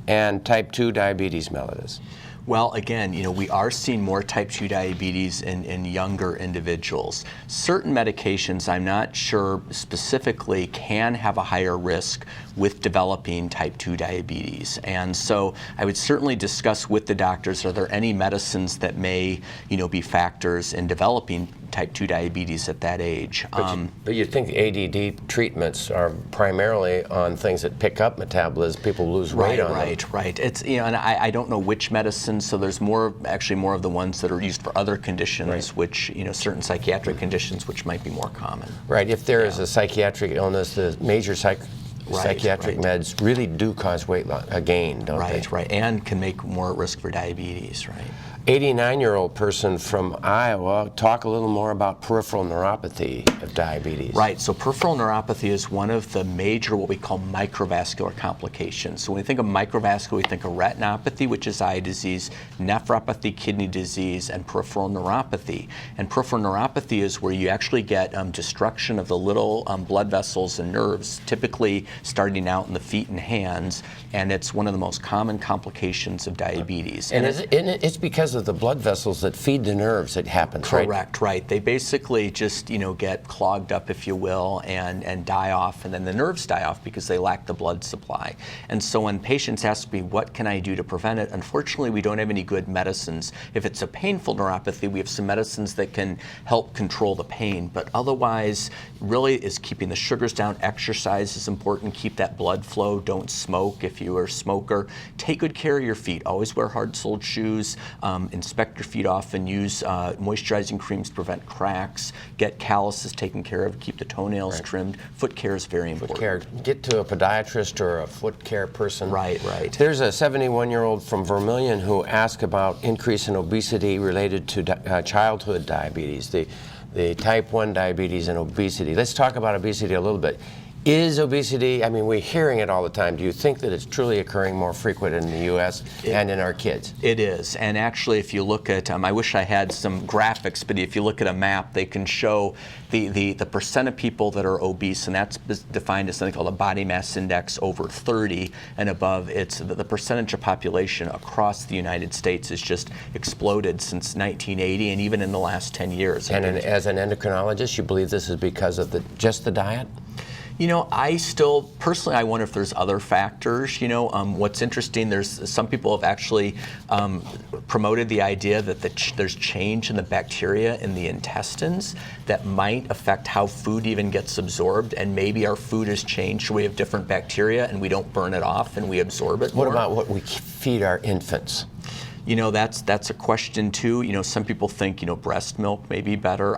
and type 2 diabetes, Melodies. Well, again, we are seeing more type 2 diabetes in younger individuals. Certain medications, I'm not sure specifically, can have a higher risk with developing type 2 diabetes. And so I would certainly discuss with the doctors, are there any medicines that may, be factors in developing type 2 diabetes at that age. But you think ADD treatments are primarily on things that pick up metabolism, people lose weight on them. Right. It's, and I don't know which medicines, so there's actually more of the ones that are used for other conditions, which, certain psychiatric conditions, which might be more common. Right, if there is a psychiatric illness, the major psychiatric meds really do cause weight gain, don't they? Right, and can make more at risk for diabetes, right? 89-year-old person from Iowa, talk a little more about peripheral neuropathy of diabetes. Right, so peripheral neuropathy is one of the major, what we call microvascular complications. So when we think of microvascular, we think of retinopathy, which is eye disease, nephropathy, kidney disease, and peripheral neuropathy. And peripheral neuropathy is where you actually get destruction of the little blood vessels and nerves, typically starting out in the feet and hands, and it's one of the most common complications of diabetes. And it's because of the blood vessels that feed the nerves that happens, right? Correct, right. They basically just, get clogged up, if you will, and die off, and then the nerves die off because they lack the blood supply. And so when patients ask me, what can I do to prevent it? Unfortunately, we don't have any good medicines. If it's a painful neuropathy, we have some medicines that can help control the pain, but otherwise, really is keeping the sugars down. Exercise is important. Keep that blood flow. Don't smoke if you are a smoker. Take good care of your feet. Always wear hard-soled shoes. Inspect your feet often, use moisturizing creams to prevent cracks, get calluses taken care of, keep the toenails trimmed. Foot care is very important. Foot care. Get to a podiatrist or a foot care person. Right. There's a 71-year-old from Vermilion who asked about increase in obesity related to childhood diabetes, the type 1 diabetes and obesity. Let's talk about obesity a little bit. Is obesity, we're hearing it all the time. Do you think that it's truly occurring more frequent in the U.S. and in our kids? It is. And actually, if you look at, I wish I had some graphics, but if you look at a map, they can show the percent of people that are obese, and that's defined as something called a body mass index over 30 and above. It's the percentage of population across the United States has just exploded since 1980 and even in the last 10 years. And as an endocrinologist, you believe this is because of just the diet? I still, personally, I wonder if there's other factors. What's interesting, there's some people have actually promoted the idea that there's change in the bacteria in the intestines that might affect how food even gets absorbed, and maybe our food has changed, so we have different bacteria and we don't burn it off and we absorb it more. What about what we feed our infants? That's a question too. Some people think breast milk may be better.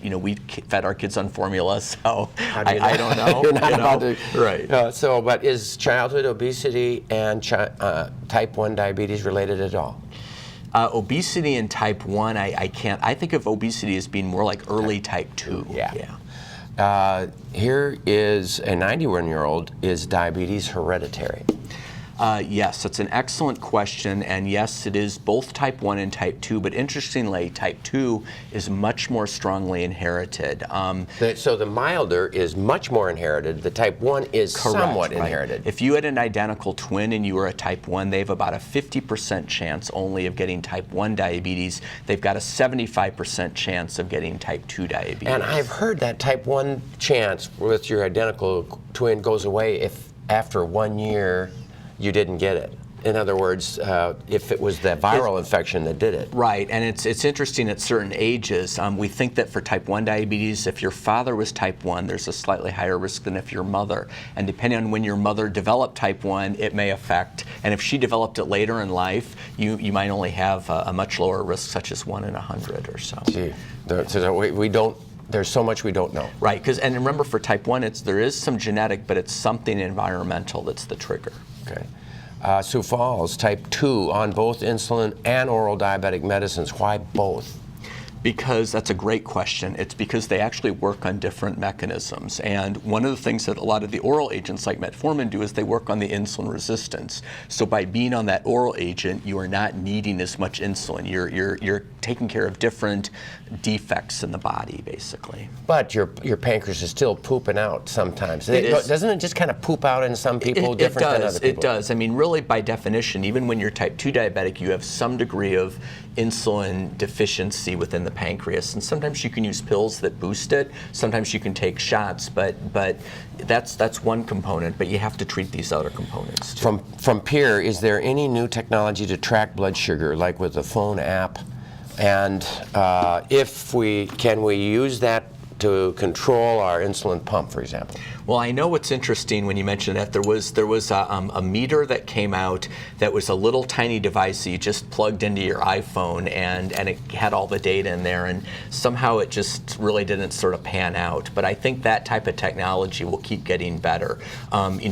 We fed our kids on formula, so I don't know. You're not about to, right? But is childhood obesity and type 1 diabetes related at all? Obesity and type 1, I can't. I think of obesity as being more like early type 2. Yeah. Here is a 91-year-old. Is diabetes hereditary? Yes, that's an excellent question, and yes, it is both type 1 and type 2, but interestingly, type 2 is much more strongly inherited. So the milder is much more inherited, the type 1 is somewhat inherited. If you had an identical twin and you were a type 1, they have about a 50% chance only of getting type 1 diabetes. They've got a 75% chance of getting type 2 diabetes. And I've heard that type 1 chance with your identical twin goes away if after 1 year you didn't get it. In other words, if it was the viral infection that did it. Right, and it's interesting at certain ages. We think that for type 1 diabetes, if your father was type 1, there's a slightly higher risk than if your mother. And depending on when your mother developed type 1, it may affect. And if she developed it later in life, you might only have a much lower risk, such as 1 in 100 or so. Gee, we don't. There's so much we don't know. Right, and remember for type 1, there is some genetic, but it's something environmental that's the trigger. Okay. Sioux Falls, type 2 on both insulin and oral diabetic medicines. Why both? Because that's a great question. It's because they actually work on different mechanisms. And one of the things that a lot of the oral agents like metformin do is they work on the insulin resistance. So by being on that oral agent, you are not needing as much insulin. You're taking care of different defects in the body, basically. But your pancreas is still pooping out sometimes. Is. Doesn't it just kind of poop out in some people different than other people? It does. I mean, really, by definition, even when you're type 2 diabetic, you have some degree of insulin deficiency within the pancreas, and sometimes you can use pills that boost it. Sometimes you can take shots, but that's one component. But you have to treat these other components too. From Pierre, is there any new technology to track blood sugar, like with the phone app? And can we use that to control our insulin pump, for example? Well, I know what's interesting when you mentioned that there was a meter that came out that was a little tiny device that you just plugged into your iPhone, and it had all the data in there, and somehow it just really didn't sort of pan out. But I think that type of technology will keep getting better.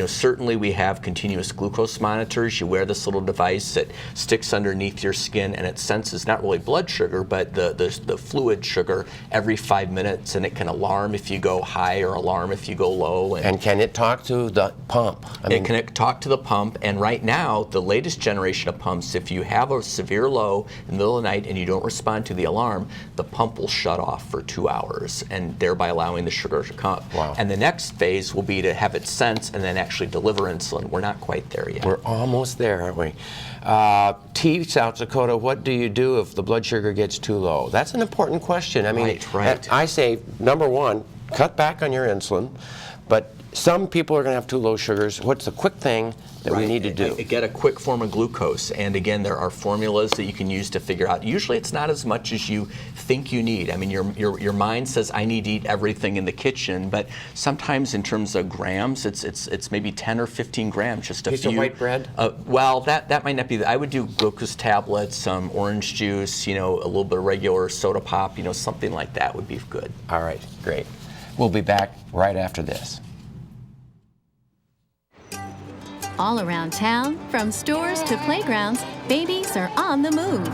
Certainly we have continuous glucose monitors. You wear this little device that sticks underneath your skin, and it senses not really blood sugar, but the fluid sugar every 5 minutes, and it can alarm if you go high or alarm if you go low. And can it talk to the pump? It can talk to the pump, and right now, the latest generation of pumps, if you have a severe low in the middle of the night and you don't respond to the alarm, the pump will shut off for 2 hours, and thereby allowing the sugar to come up. Wow. And the next phase will be to have it sense and then actually deliver insulin. We're not quite there yet. We're almost there, aren't we? South Dakota, what do you do if the blood sugar gets too low? That's an important question. I mean, right. I say, number one, cut back on your insulin. But some people are going to have too low sugars. What's the quick thing that we need to do? Get a quick form of glucose. And again, there are formulas that you can use to figure out. Usually it's not as much as you think you need. I mean, your mind says, I need to eat everything in the kitchen. But sometimes in terms of grams, it's maybe 10 or 15 grams, just a piece few. of white bread? Well, that might not be. I would do glucose tablets, some orange juice, a little bit of regular soda pop, something like that would be good. All right, great. We'll be back right after this. All around town, from stores to playgrounds, babies are on the move.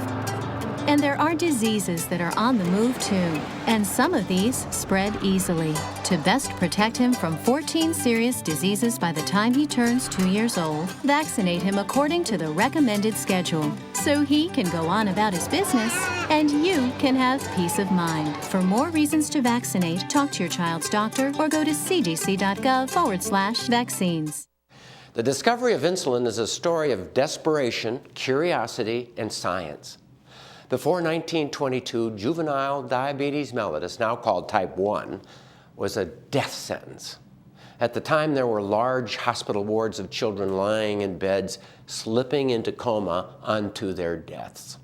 And there are diseases that are on the move too. And some of these spread easily. To best protect him from 14 serious diseases by the time he turns 2 years old, vaccinate him according to the recommended schedule, so he can go on about his business and you can have peace of mind. For more reasons to vaccinate, talk to your child's doctor or go to cdc.gov/vaccines. The discovery of insulin is a story of desperation, curiosity, and science. Before 1922, juvenile diabetes mellitus, now called type 1, was a death sentence. At the time, there were large hospital wards of children lying in beds, slipping into coma unto their deaths.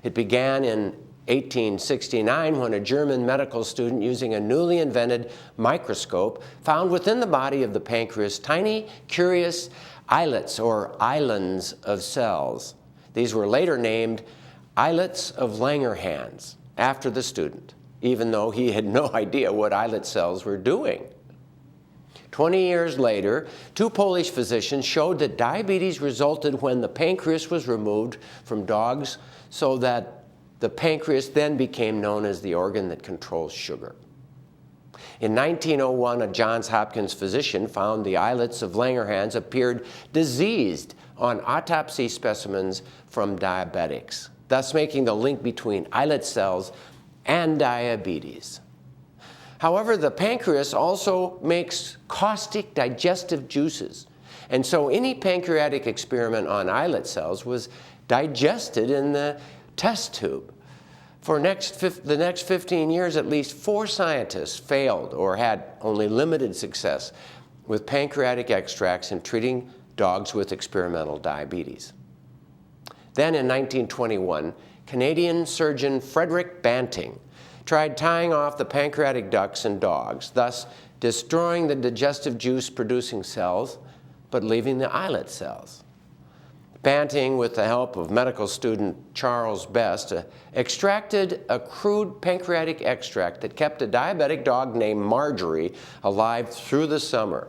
It began in 1869 when a German medical student, using a newly invented microscope, found within the body of the pancreas tiny, curious islets or islands of cells. These were later named islets of Langerhans after the student, even though he had no idea what islet cells were doing. 20 years later, 2 Polish physicians showed that diabetes resulted when the pancreas was removed from dogs, so that the pancreas then became known as the organ that controls sugar. In 1901, a Johns Hopkins physician found the islets of Langerhans appeared diseased on autopsy specimens from diabetics, thus making the link between islet cells and diabetes. However, the pancreas also makes caustic digestive juices, and so any pancreatic experiment on islet cells was digested in the test tube. For the next 15 years, at least 4 scientists failed or had only limited success with pancreatic extracts in treating dogs with experimental diabetes. Then in 1921, Canadian surgeon Frederick Banting tried tying off the pancreatic ducts in dogs, thus destroying the digestive juice-producing cells, but leaving the islet cells. Banting, with the help of medical student Charles Best, extracted a crude pancreatic extract that kept a diabetic dog named Marjorie alive through the summer.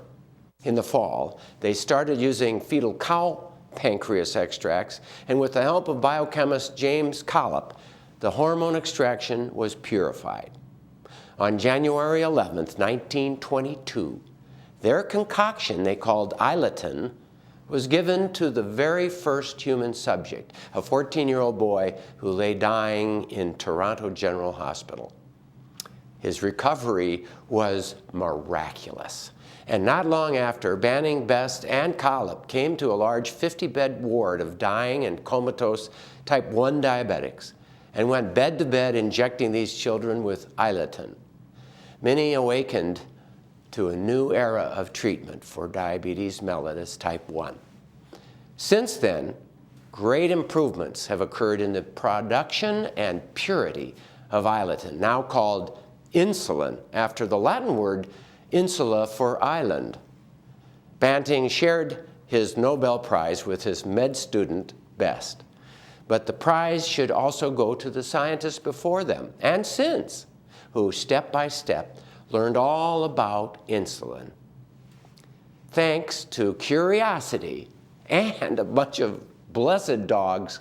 In the fall, they started using fetal cow pancreas extracts, and with the help of biochemist James Collop, the hormone extraction was purified. On January 11th, 1922, their concoction they called ileton was given to the very first human subject, a 14-year-old boy who lay dying in Toronto General Hospital. His recovery was miraculous. And not long after, Banning, Best, and Collip came to a large 50-bed ward of dying and comatose type 1 diabetics and went bed to bed injecting these children with ileton. Many awakened to a new era of treatment for diabetes mellitus type 1. Since then, great improvements have occurred in the production and purity of ileton, now called insulin, after the Latin word insula for island. Banting shared his Nobel Prize with his med student Best, but the prize should also go to the scientists before them and since, who step by step learned all about insulin. Thanks to curiosity and a bunch of blessed dogs,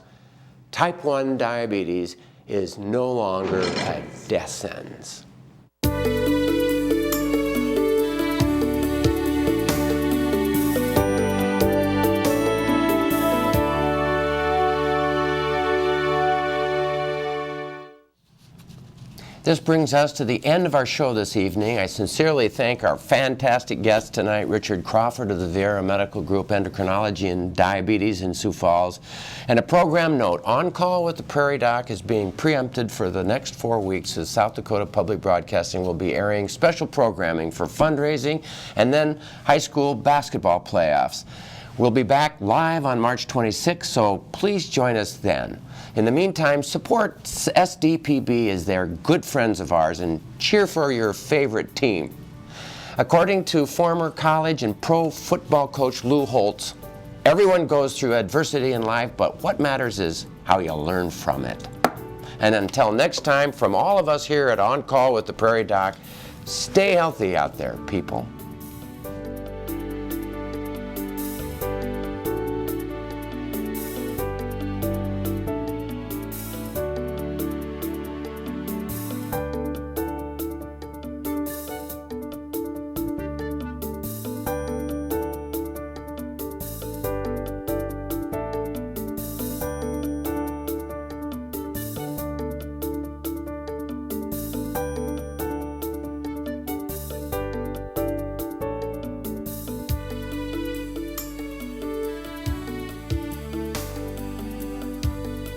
type 1 diabetes is no longer a death sentence. This brings us to the end of our show this evening. I sincerely thank our fantastic guest tonight, Richard Crawford of the Avera Medical Group, Endocrinology and Diabetes in Sioux Falls. And a program note, On Call with the Prairie Doc is being preempted for the next 4 weeks as South Dakota Public Broadcasting will be airing special programming for fundraising and then high school basketball playoffs. We'll be back live on March 26th, so please join us then. In the meantime, support SDPB as they're good friends of ours and cheer for your favorite team. According to former college and pro football coach Lou Holtz, everyone goes through adversity in life, but what matters is how you learn from it. And until next time, from all of us here at On Call with the Prairie Doc, stay healthy out there, people.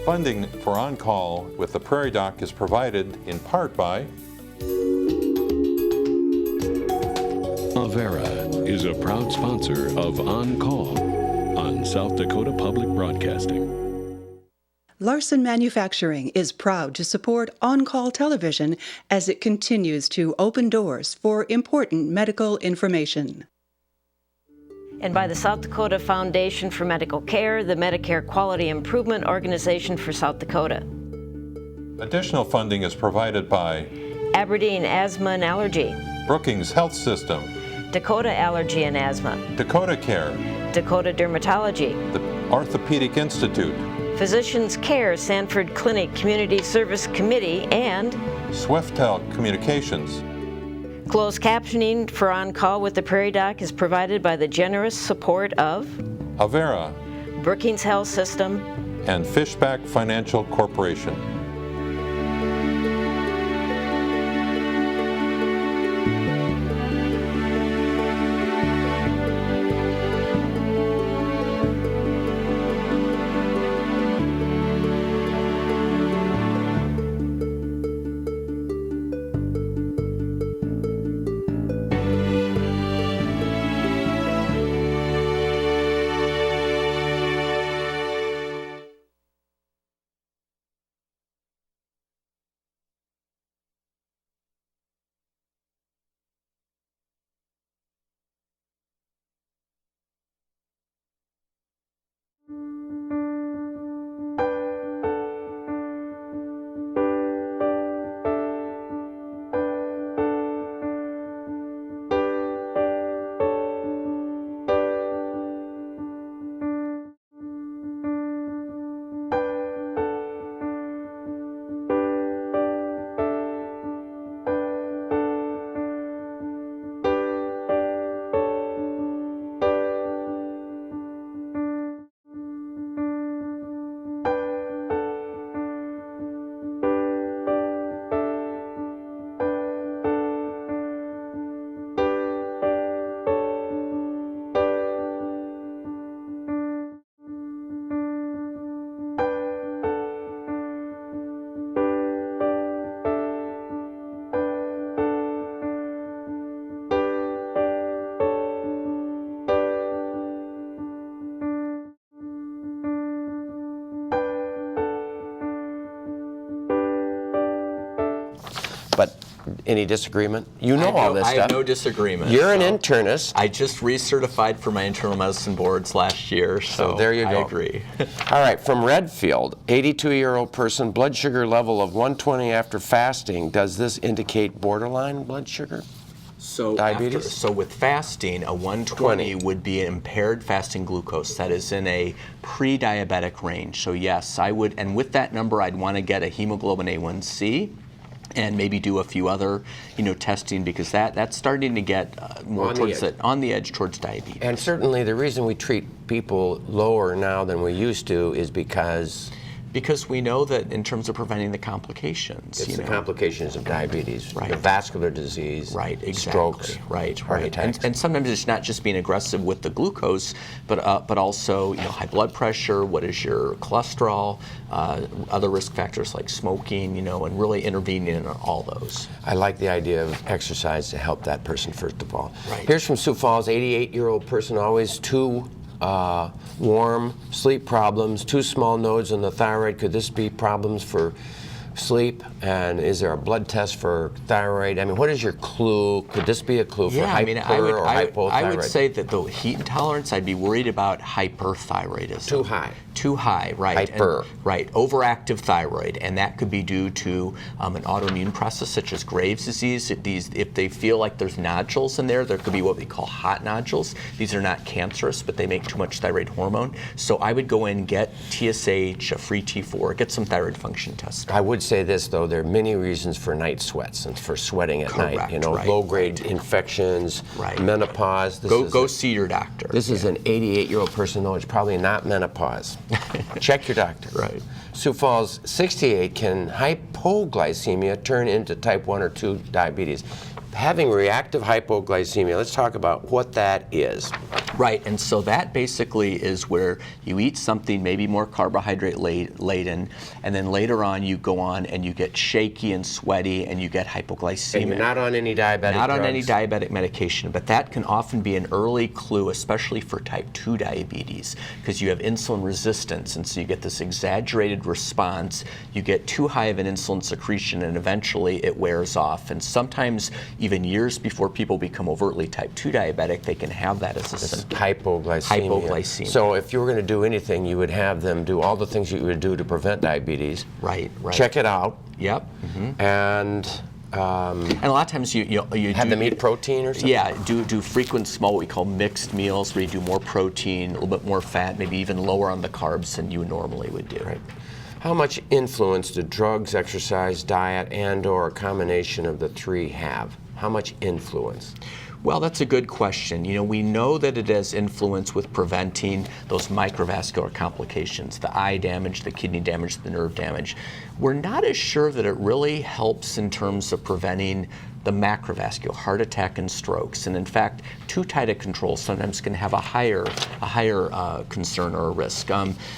Funding for On Call with the Prairie Doc is provided in part by Avera is a proud sponsor of On Call on South Dakota Public Broadcasting. Larson Manufacturing is proud to support On Call Television as it continues to open doors for important medical information. And by the South Dakota Foundation for Medical Care, the Medicare Quality Improvement Organization for South Dakota. Additional funding is provided by Aberdeen Asthma and Allergy, Brookings Health System, Dakota Allergy and Asthma, Dakota Care, Dakota Dermatology, the Orthopedic Institute, Physicians Care Sanford Clinic Community Service Committee, and Swiftel Communications. Closed captioning for On Call with the Prairie Doc is provided by the generous support of Avera Brookings Health System and Fishback Financial Corporation. Any disagreement? You know all this I stuff. have no disagreement. You're an internist. I just recertified for my internal medicine boards last year, so there you go. I agree. All right, from Redfield, 82-year-old person, blood sugar level of 120 after fasting. Does this indicate borderline blood sugar? So diabetes? So with fasting, a 120 would be impaired fasting glucose. That is in a pre-diabetic range. So yes, I would, and with that number, I'd want to get a hemoglobin A1C and maybe do a few other, testing, because that's starting to get more on the edge towards diabetes. And certainly the reason we treat people lower now than we used to is because we know that in terms of preventing the complications. It's the complications of diabetes, right. The vascular disease, right, exactly. Strokes, heart attacks. And sometimes it's not just being aggressive with the glucose, but also high blood pressure, what is your cholesterol, other risk factors like smoking, and really intervening in all those. I like the idea of exercise to help that person first of all. Right. Here's from Sioux Falls, 88-year-old person, always too warm, sleep problems, 2 small nodes on the thyroid. Could this be problems for sleep? And is there a blood test for thyroid? I mean, what is your clue? Could this be a clue for hyper or hypothyroid? I would say that the heat intolerance, I'd be worried about hyperthyroidism. Too high. Too high, right. Hyper. Overactive thyroid, and that could be due to an autoimmune process such as Graves' disease. If they feel like there's nodules in there could be what we call hot nodules. These are not cancerous, but they make too much thyroid hormone. So I would go in, get TSH, a free T4, get some thyroid function tests. I would say this, though, there are many reasons for night sweats and for sweating at night. Low-grade infections, menopause. Go see your doctor. This is an 88-year-old person, though. It's probably not menopause. Check your doctor. Right. Sioux Falls, 68, can hypoglycemia turn into type 1 or 2 diabetes? Having reactive hypoglycemia, let's talk about what that is. Right, and so that basically is where you eat something maybe more carbohydrate laden, and then later on you go on and you get shaky and sweaty and you get hypoglycemia. And you're not on any diabetic Not drugs? on any diabetic medication, but that can often be an early clue, especially for type 2 diabetes, because you have insulin resistance, and so you get this exaggerated response. You get too high of an insulin secretion, and eventually it wears off. And sometimes even years before people become overtly type 2 diabetic, they can have that as a symptom. Hypoglycemia. So if you were going to do anything, you would have them do all the things you would do to prevent diabetes. Right. Check it out. Yep. Mm-hmm. And a lot of times you have them eat protein or something? Yeah, do frequent small, what we call mixed meals, where you do more protein, a little bit more fat, maybe even lower on the carbs than you normally would do. Right. How much influence do drugs, exercise, diet, and/or a combination of the three have? How much influence? Well, that's a good question. We know that it has influence with preventing those microvascular complications, the eye damage, the kidney damage, the nerve damage. We're not as sure that it really helps in terms of preventing the macrovascular, heart attack and strokes. And in fact, too tight a control sometimes can have a higher concern or a risk.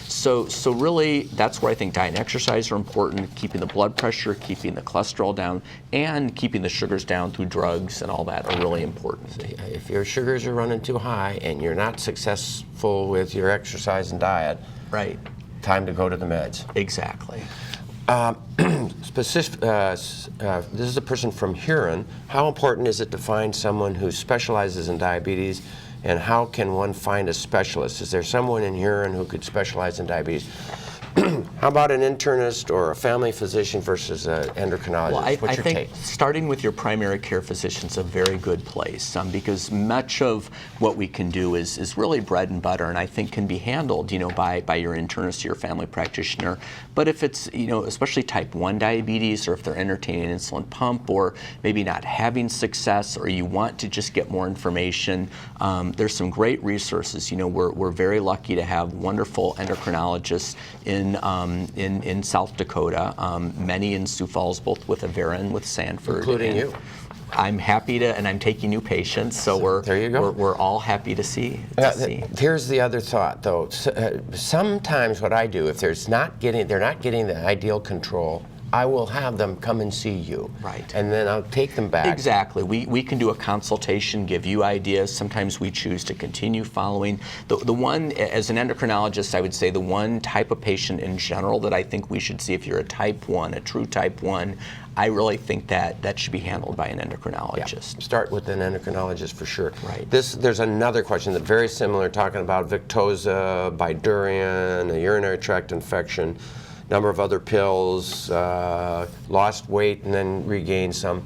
So really, that's where I think diet and exercise are important, keeping the blood pressure, keeping the cholesterol down, and keeping the sugars down through drugs and all that are really important. If your sugars are running too high and you're not successful with your exercise and diet, right, time to go to the meds. Exactly. This is a person from Huron. How important is it to find someone who specializes in diabetes, and how can one find a specialist? Is there someone in Huron who could specialize in diabetes? How about an internist or a family physician versus an endocrinologist? Well, What's your think take? Starting with your primary care physician is a very good place because much of what we can do is really bread and butter, and I think can be handled, by your internist or your family practitioner. But if it's, especially type 1 diabetes, or if they're entertaining an insulin pump, or maybe not having success, or you want to just get more information, there's some great resources. We're very lucky to have wonderful endocrinologists in South Dakota, many in Sioux Falls, both with Avera and with Sanford. Including you. I'm happy to, and I'm taking new patients, so there you go. We're all happy to see. Here's the other thought, though. Sometimes what I do, if they're not getting the ideal control I will have them come and see you. Right. And then I'll take them back. Exactly. We can do a consultation, give you ideas. Sometimes we choose to continue following. The one, as an endocrinologist, I would say the one type of patient in general that I think we should see if you're a type 1, a true type 1, I really think that should be handled by an endocrinologist. Yeah. Start with an endocrinologist for sure. Right. There's another question that's very similar, talking about Victoza, Bidurian, a urinary tract infection, number of other pills, lost weight and then regained some.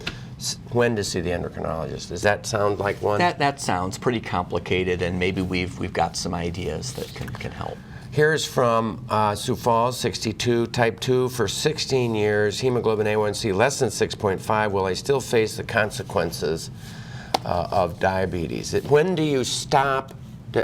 When to see the endocrinologist? Does that sound like one? That sounds pretty complicated, and maybe we've got some ideas that can help. Here's from Sioux Falls, 62, type 2, for 16 years, hemoglobin A1C less than 6.5. Will I still face the consequences of diabetes? When do you stop?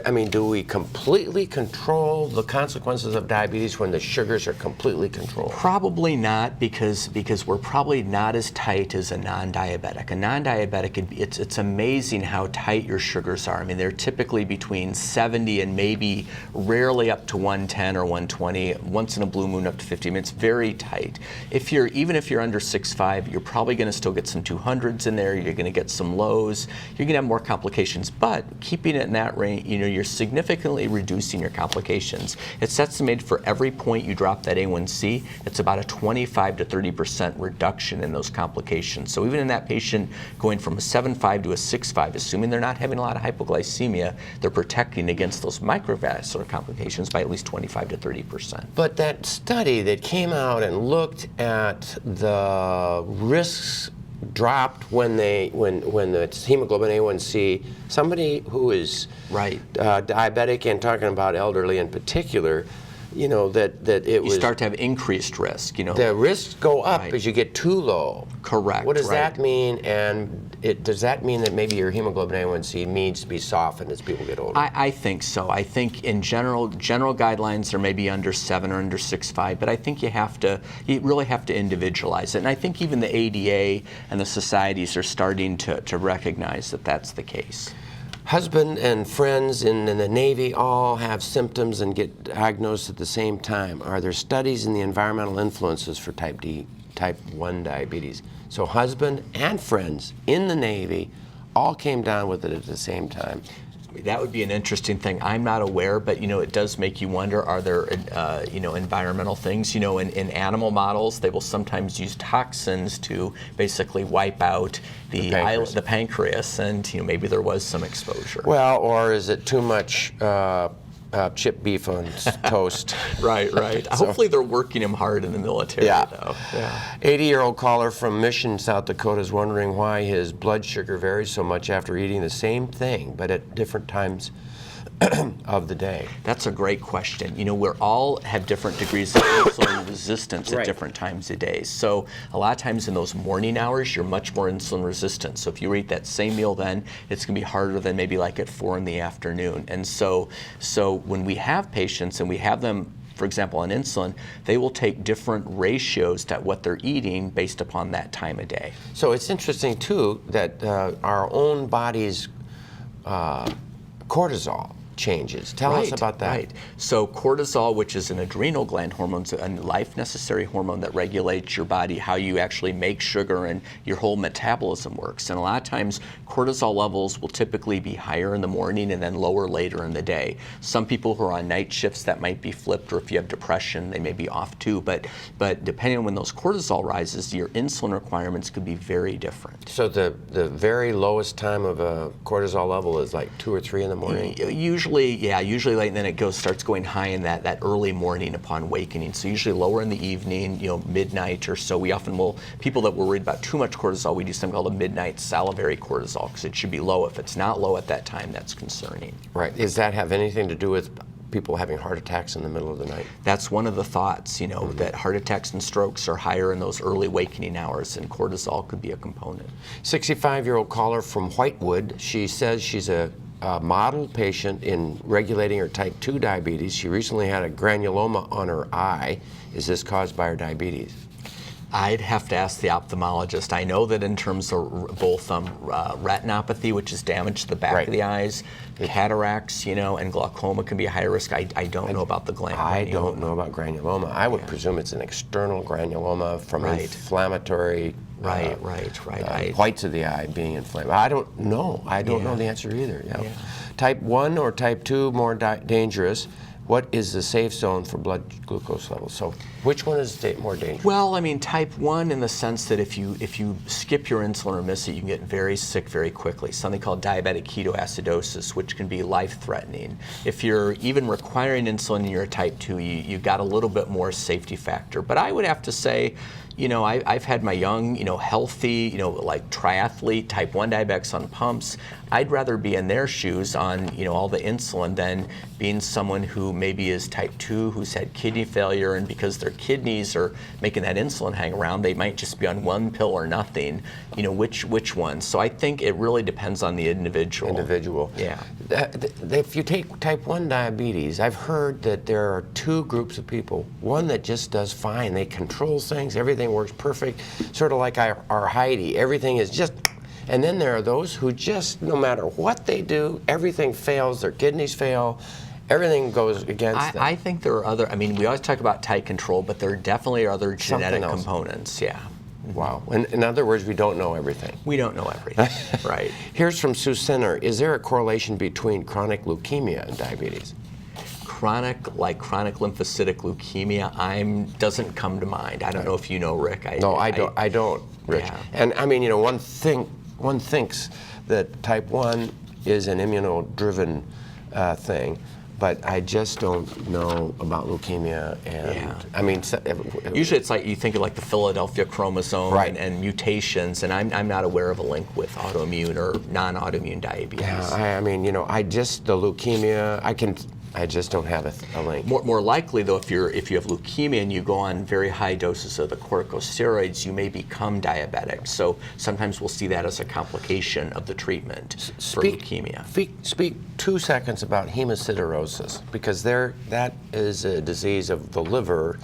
I mean, do we completely control the consequences of diabetes when the sugars are completely controlled? Probably not, because we're probably not as tight as a non-diabetic. A non-diabetic, it's amazing how tight your sugars are. I mean, they're typically between 70 and maybe rarely up to 110 or 120, once in a blue moon up to 50. I mean, it's very tight. Even if you're under 6'5", you're probably going to still get some 200s in there. You're going to get some lows. You're going to have more complications. But keeping it in that range, you're significantly reducing your complications. It's estimated for every point you drop that A1C, it's about a 25 to 30% reduction in those complications. So even in that patient going from a 7.5 to a 6.5, assuming they're not having a lot of hypoglycemia, they're protecting against those microvascular complications by at least 25 to 30%. But that study that came out and looked at the risks dropped when the hemoglobin A1C, somebody who is diabetic, and talking about elderly in particular, that you start to have increased risk. The risks go up as you get too low. Correct. What does that mean? And does that mean that maybe your hemoglobin A1C needs to be softened as people get older? I think so. I think in general guidelines are maybe under 7 or under 6.5, but I think you really have to individualize it. And I think even the ADA and the societies are starting to recognize that that's the case. Husband and friends in the Navy all have symptoms and get diagnosed at the same time. Are there studies in the environmental influences for type 1 diabetes? So husband and friends in the Navy all came down with it at the same time. That would be an interesting thing. I'm not aware, but it does make you wonder, are there environmental things? In animal models, they will sometimes use toxins to basically wipe out the pancreas, and maybe there was some exposure. Well, or is it too much chipped beef on toast? Right. So, hopefully they're working him hard in the military, though. Yeah. 80-year-old caller from Mission, South Dakota is wondering why his blood sugar varies so much after eating the same thing, but at different times of the day. That's a great question. We all have different degrees of insulin resistance at different times of day. So a lot of times in those morning hours, you're much more insulin resistant. So if you eat that same meal then, it's going to be harder than maybe like at 4 in the afternoon. And so when we have patients and we have them, for example, on insulin, they will take different ratios to what they're eating based upon that time of day. So it's interesting too that our own body's cortisol changes. Tell us about that. Right. So cortisol, which is an adrenal gland hormone, a life-necessary hormone that regulates your body, how you actually make sugar, and your whole metabolism works. And a lot of times, cortisol levels will typically be higher in the morning and then lower later in the day. Some people who are on night shifts, that might be flipped, or if you have depression, they may be off too. But depending on when those cortisol rises, your insulin requirements could be very different. So the very lowest time of a cortisol level is like 2 or 3 in the morning? Usually late, and then it starts going high in that early morning upon wakening. So usually lower in the evening, midnight or so. We often will, people that were worried about too much cortisol, we do something called a midnight salivary cortisol, because it should be low. If it's not low at that time, that's concerning. Right. Does that have anything to do with people having heart attacks in the middle of the night? That's one of the thoughts, that heart attacks and strokes are higher in those early wakening hours, and cortisol could be a component. 65-year-old caller from Whitewood. She says she's a model patient in regulating her type 2 diabetes. She recently had a granuloma on her eye. Is this caused by her diabetes? I'd have to ask the ophthalmologist. I know that in terms of both retinopathy, which is damage to the back of the eyes, cataracts, and glaucoma can be a high risk. I don't know about the granuloma. I don't know about granuloma. I would presume it's an external granuloma from inflammatory whites of the eye being inflamed. I don't know. I don't know the answer either. Type 1 or type 2 more dangerous? What is the safe zone for blood glucose levels? So which one is more dangerous? Well, I mean, type 1 in the sense that if you skip your insulin or miss it, you can get very sick very quickly. Something called diabetic ketoacidosis, which can be life-threatening. If you're even requiring insulin and you're a type 2, you've got a little bit more safety factor. But I would have to say, I've had my young, healthy, like triathlete, type 1 diabetics on pumps. I'd rather be in their shoes on, all the insulin than being someone who maybe is type 2, who's had kidney failure, and because their kidneys are making that insulin hang around, they might just be on one pill or nothing. Which one? So I think it really depends on the individual. Yeah. If you take type 1 diabetes, I've heard that there are two groups of people. One that just does fine. They control things. Everything works perfect. Sort of like our Heidi. Everything is just... And then there are those who just, no matter what they do, everything fails. Their kidneys fail. Everything goes against them. I think there are other... I mean, we always talk about tight control, but there definitely are other genetic components. Yeah. Wow. In other words, we don't know everything. We don't know everything, right. Here's from Sioux Center. Is there a correlation between chronic leukemia and diabetes? Chronic lymphocytic leukemia doesn't come to mind. I don't know if you know, Rick. I don't, Rich. Yeah. And I mean, one thinks that type 1 is an immuno-driven thing, but I just don't know about leukemia. And I mean, usually it's like you think of like the Philadelphia chromosome and mutations, and I'm not aware of a link with autoimmune or non-autoimmune diabetes. Yeah, I mean, the leukemia, I just don't have a link. More likely, though, if you have leukemia and you go on very high doses of the corticosteroids, you may become diabetic. So sometimes we'll see that as a complication of the treatment for leukemia. Speak 2 seconds about hemosiderosis, because that is a disease of the liver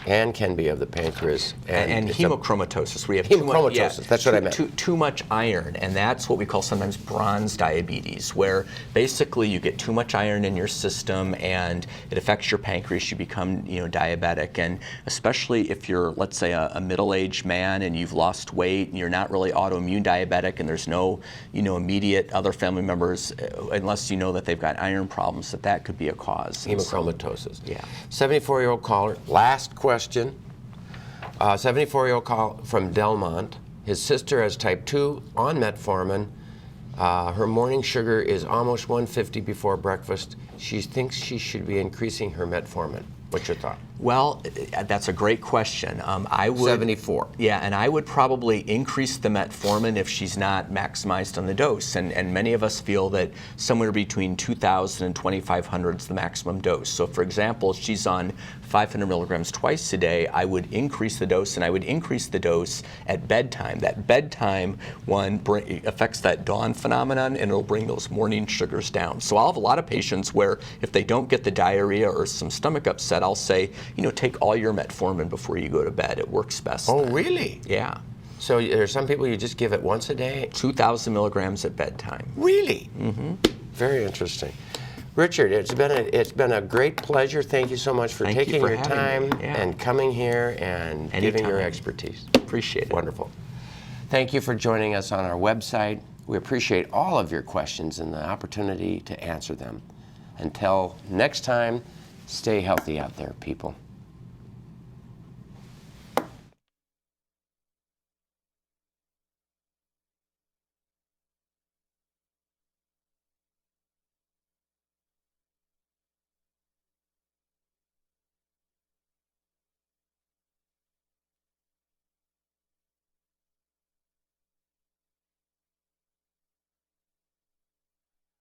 and can be of the pancreas. And hemochromatosis. We have that's what I meant. Too much iron, and that's what we call sometimes bronze diabetes, where basically you get too much iron in your system and it affects your pancreas. You become diabetic, and especially if you're, let's say, a middle-aged man and you've lost weight and you're not really autoimmune diabetic, and there's no immediate other family members, unless you know that they've got iron problems, that could be a cause. Hemochromatosis. Yeah. 74-year-old caller. Last question. 74-year-old caller from Delmont. His sister has type 2 on metformin. Her morning sugar is almost 150 before breakfast. She thinks she should be increasing her metformin. What's your thought? Well, that's a great question. I would 74. Yeah, and I would probably increase the metformin if she's not maximized on the dose. And many of us feel that somewhere between 2,000 and 2,500 is the maximum dose. So, for example, if she's on 500 milligrams twice a day, I would increase the dose, and I would increase the dose at bedtime. That bedtime one affects that dawn phenomenon, and it'll bring those morning sugars down. So I'll have a lot of patients where if they don't get the diarrhea or some stomach upset, I'll say, take all your metformin before you go to bed. It works best. Oh, really? Yeah. So there's some people you just give it once a day? 2,000 milligrams at bedtime. Really? Mm-hmm. Very interesting. Richard, it's been a great pleasure. Thank you so much for taking your time and coming here and giving your expertise. Appreciate it. Wonderful. Thank you for joining us on our website. We appreciate all of your questions and the opportunity to answer them. Until next time, stay healthy out there, people.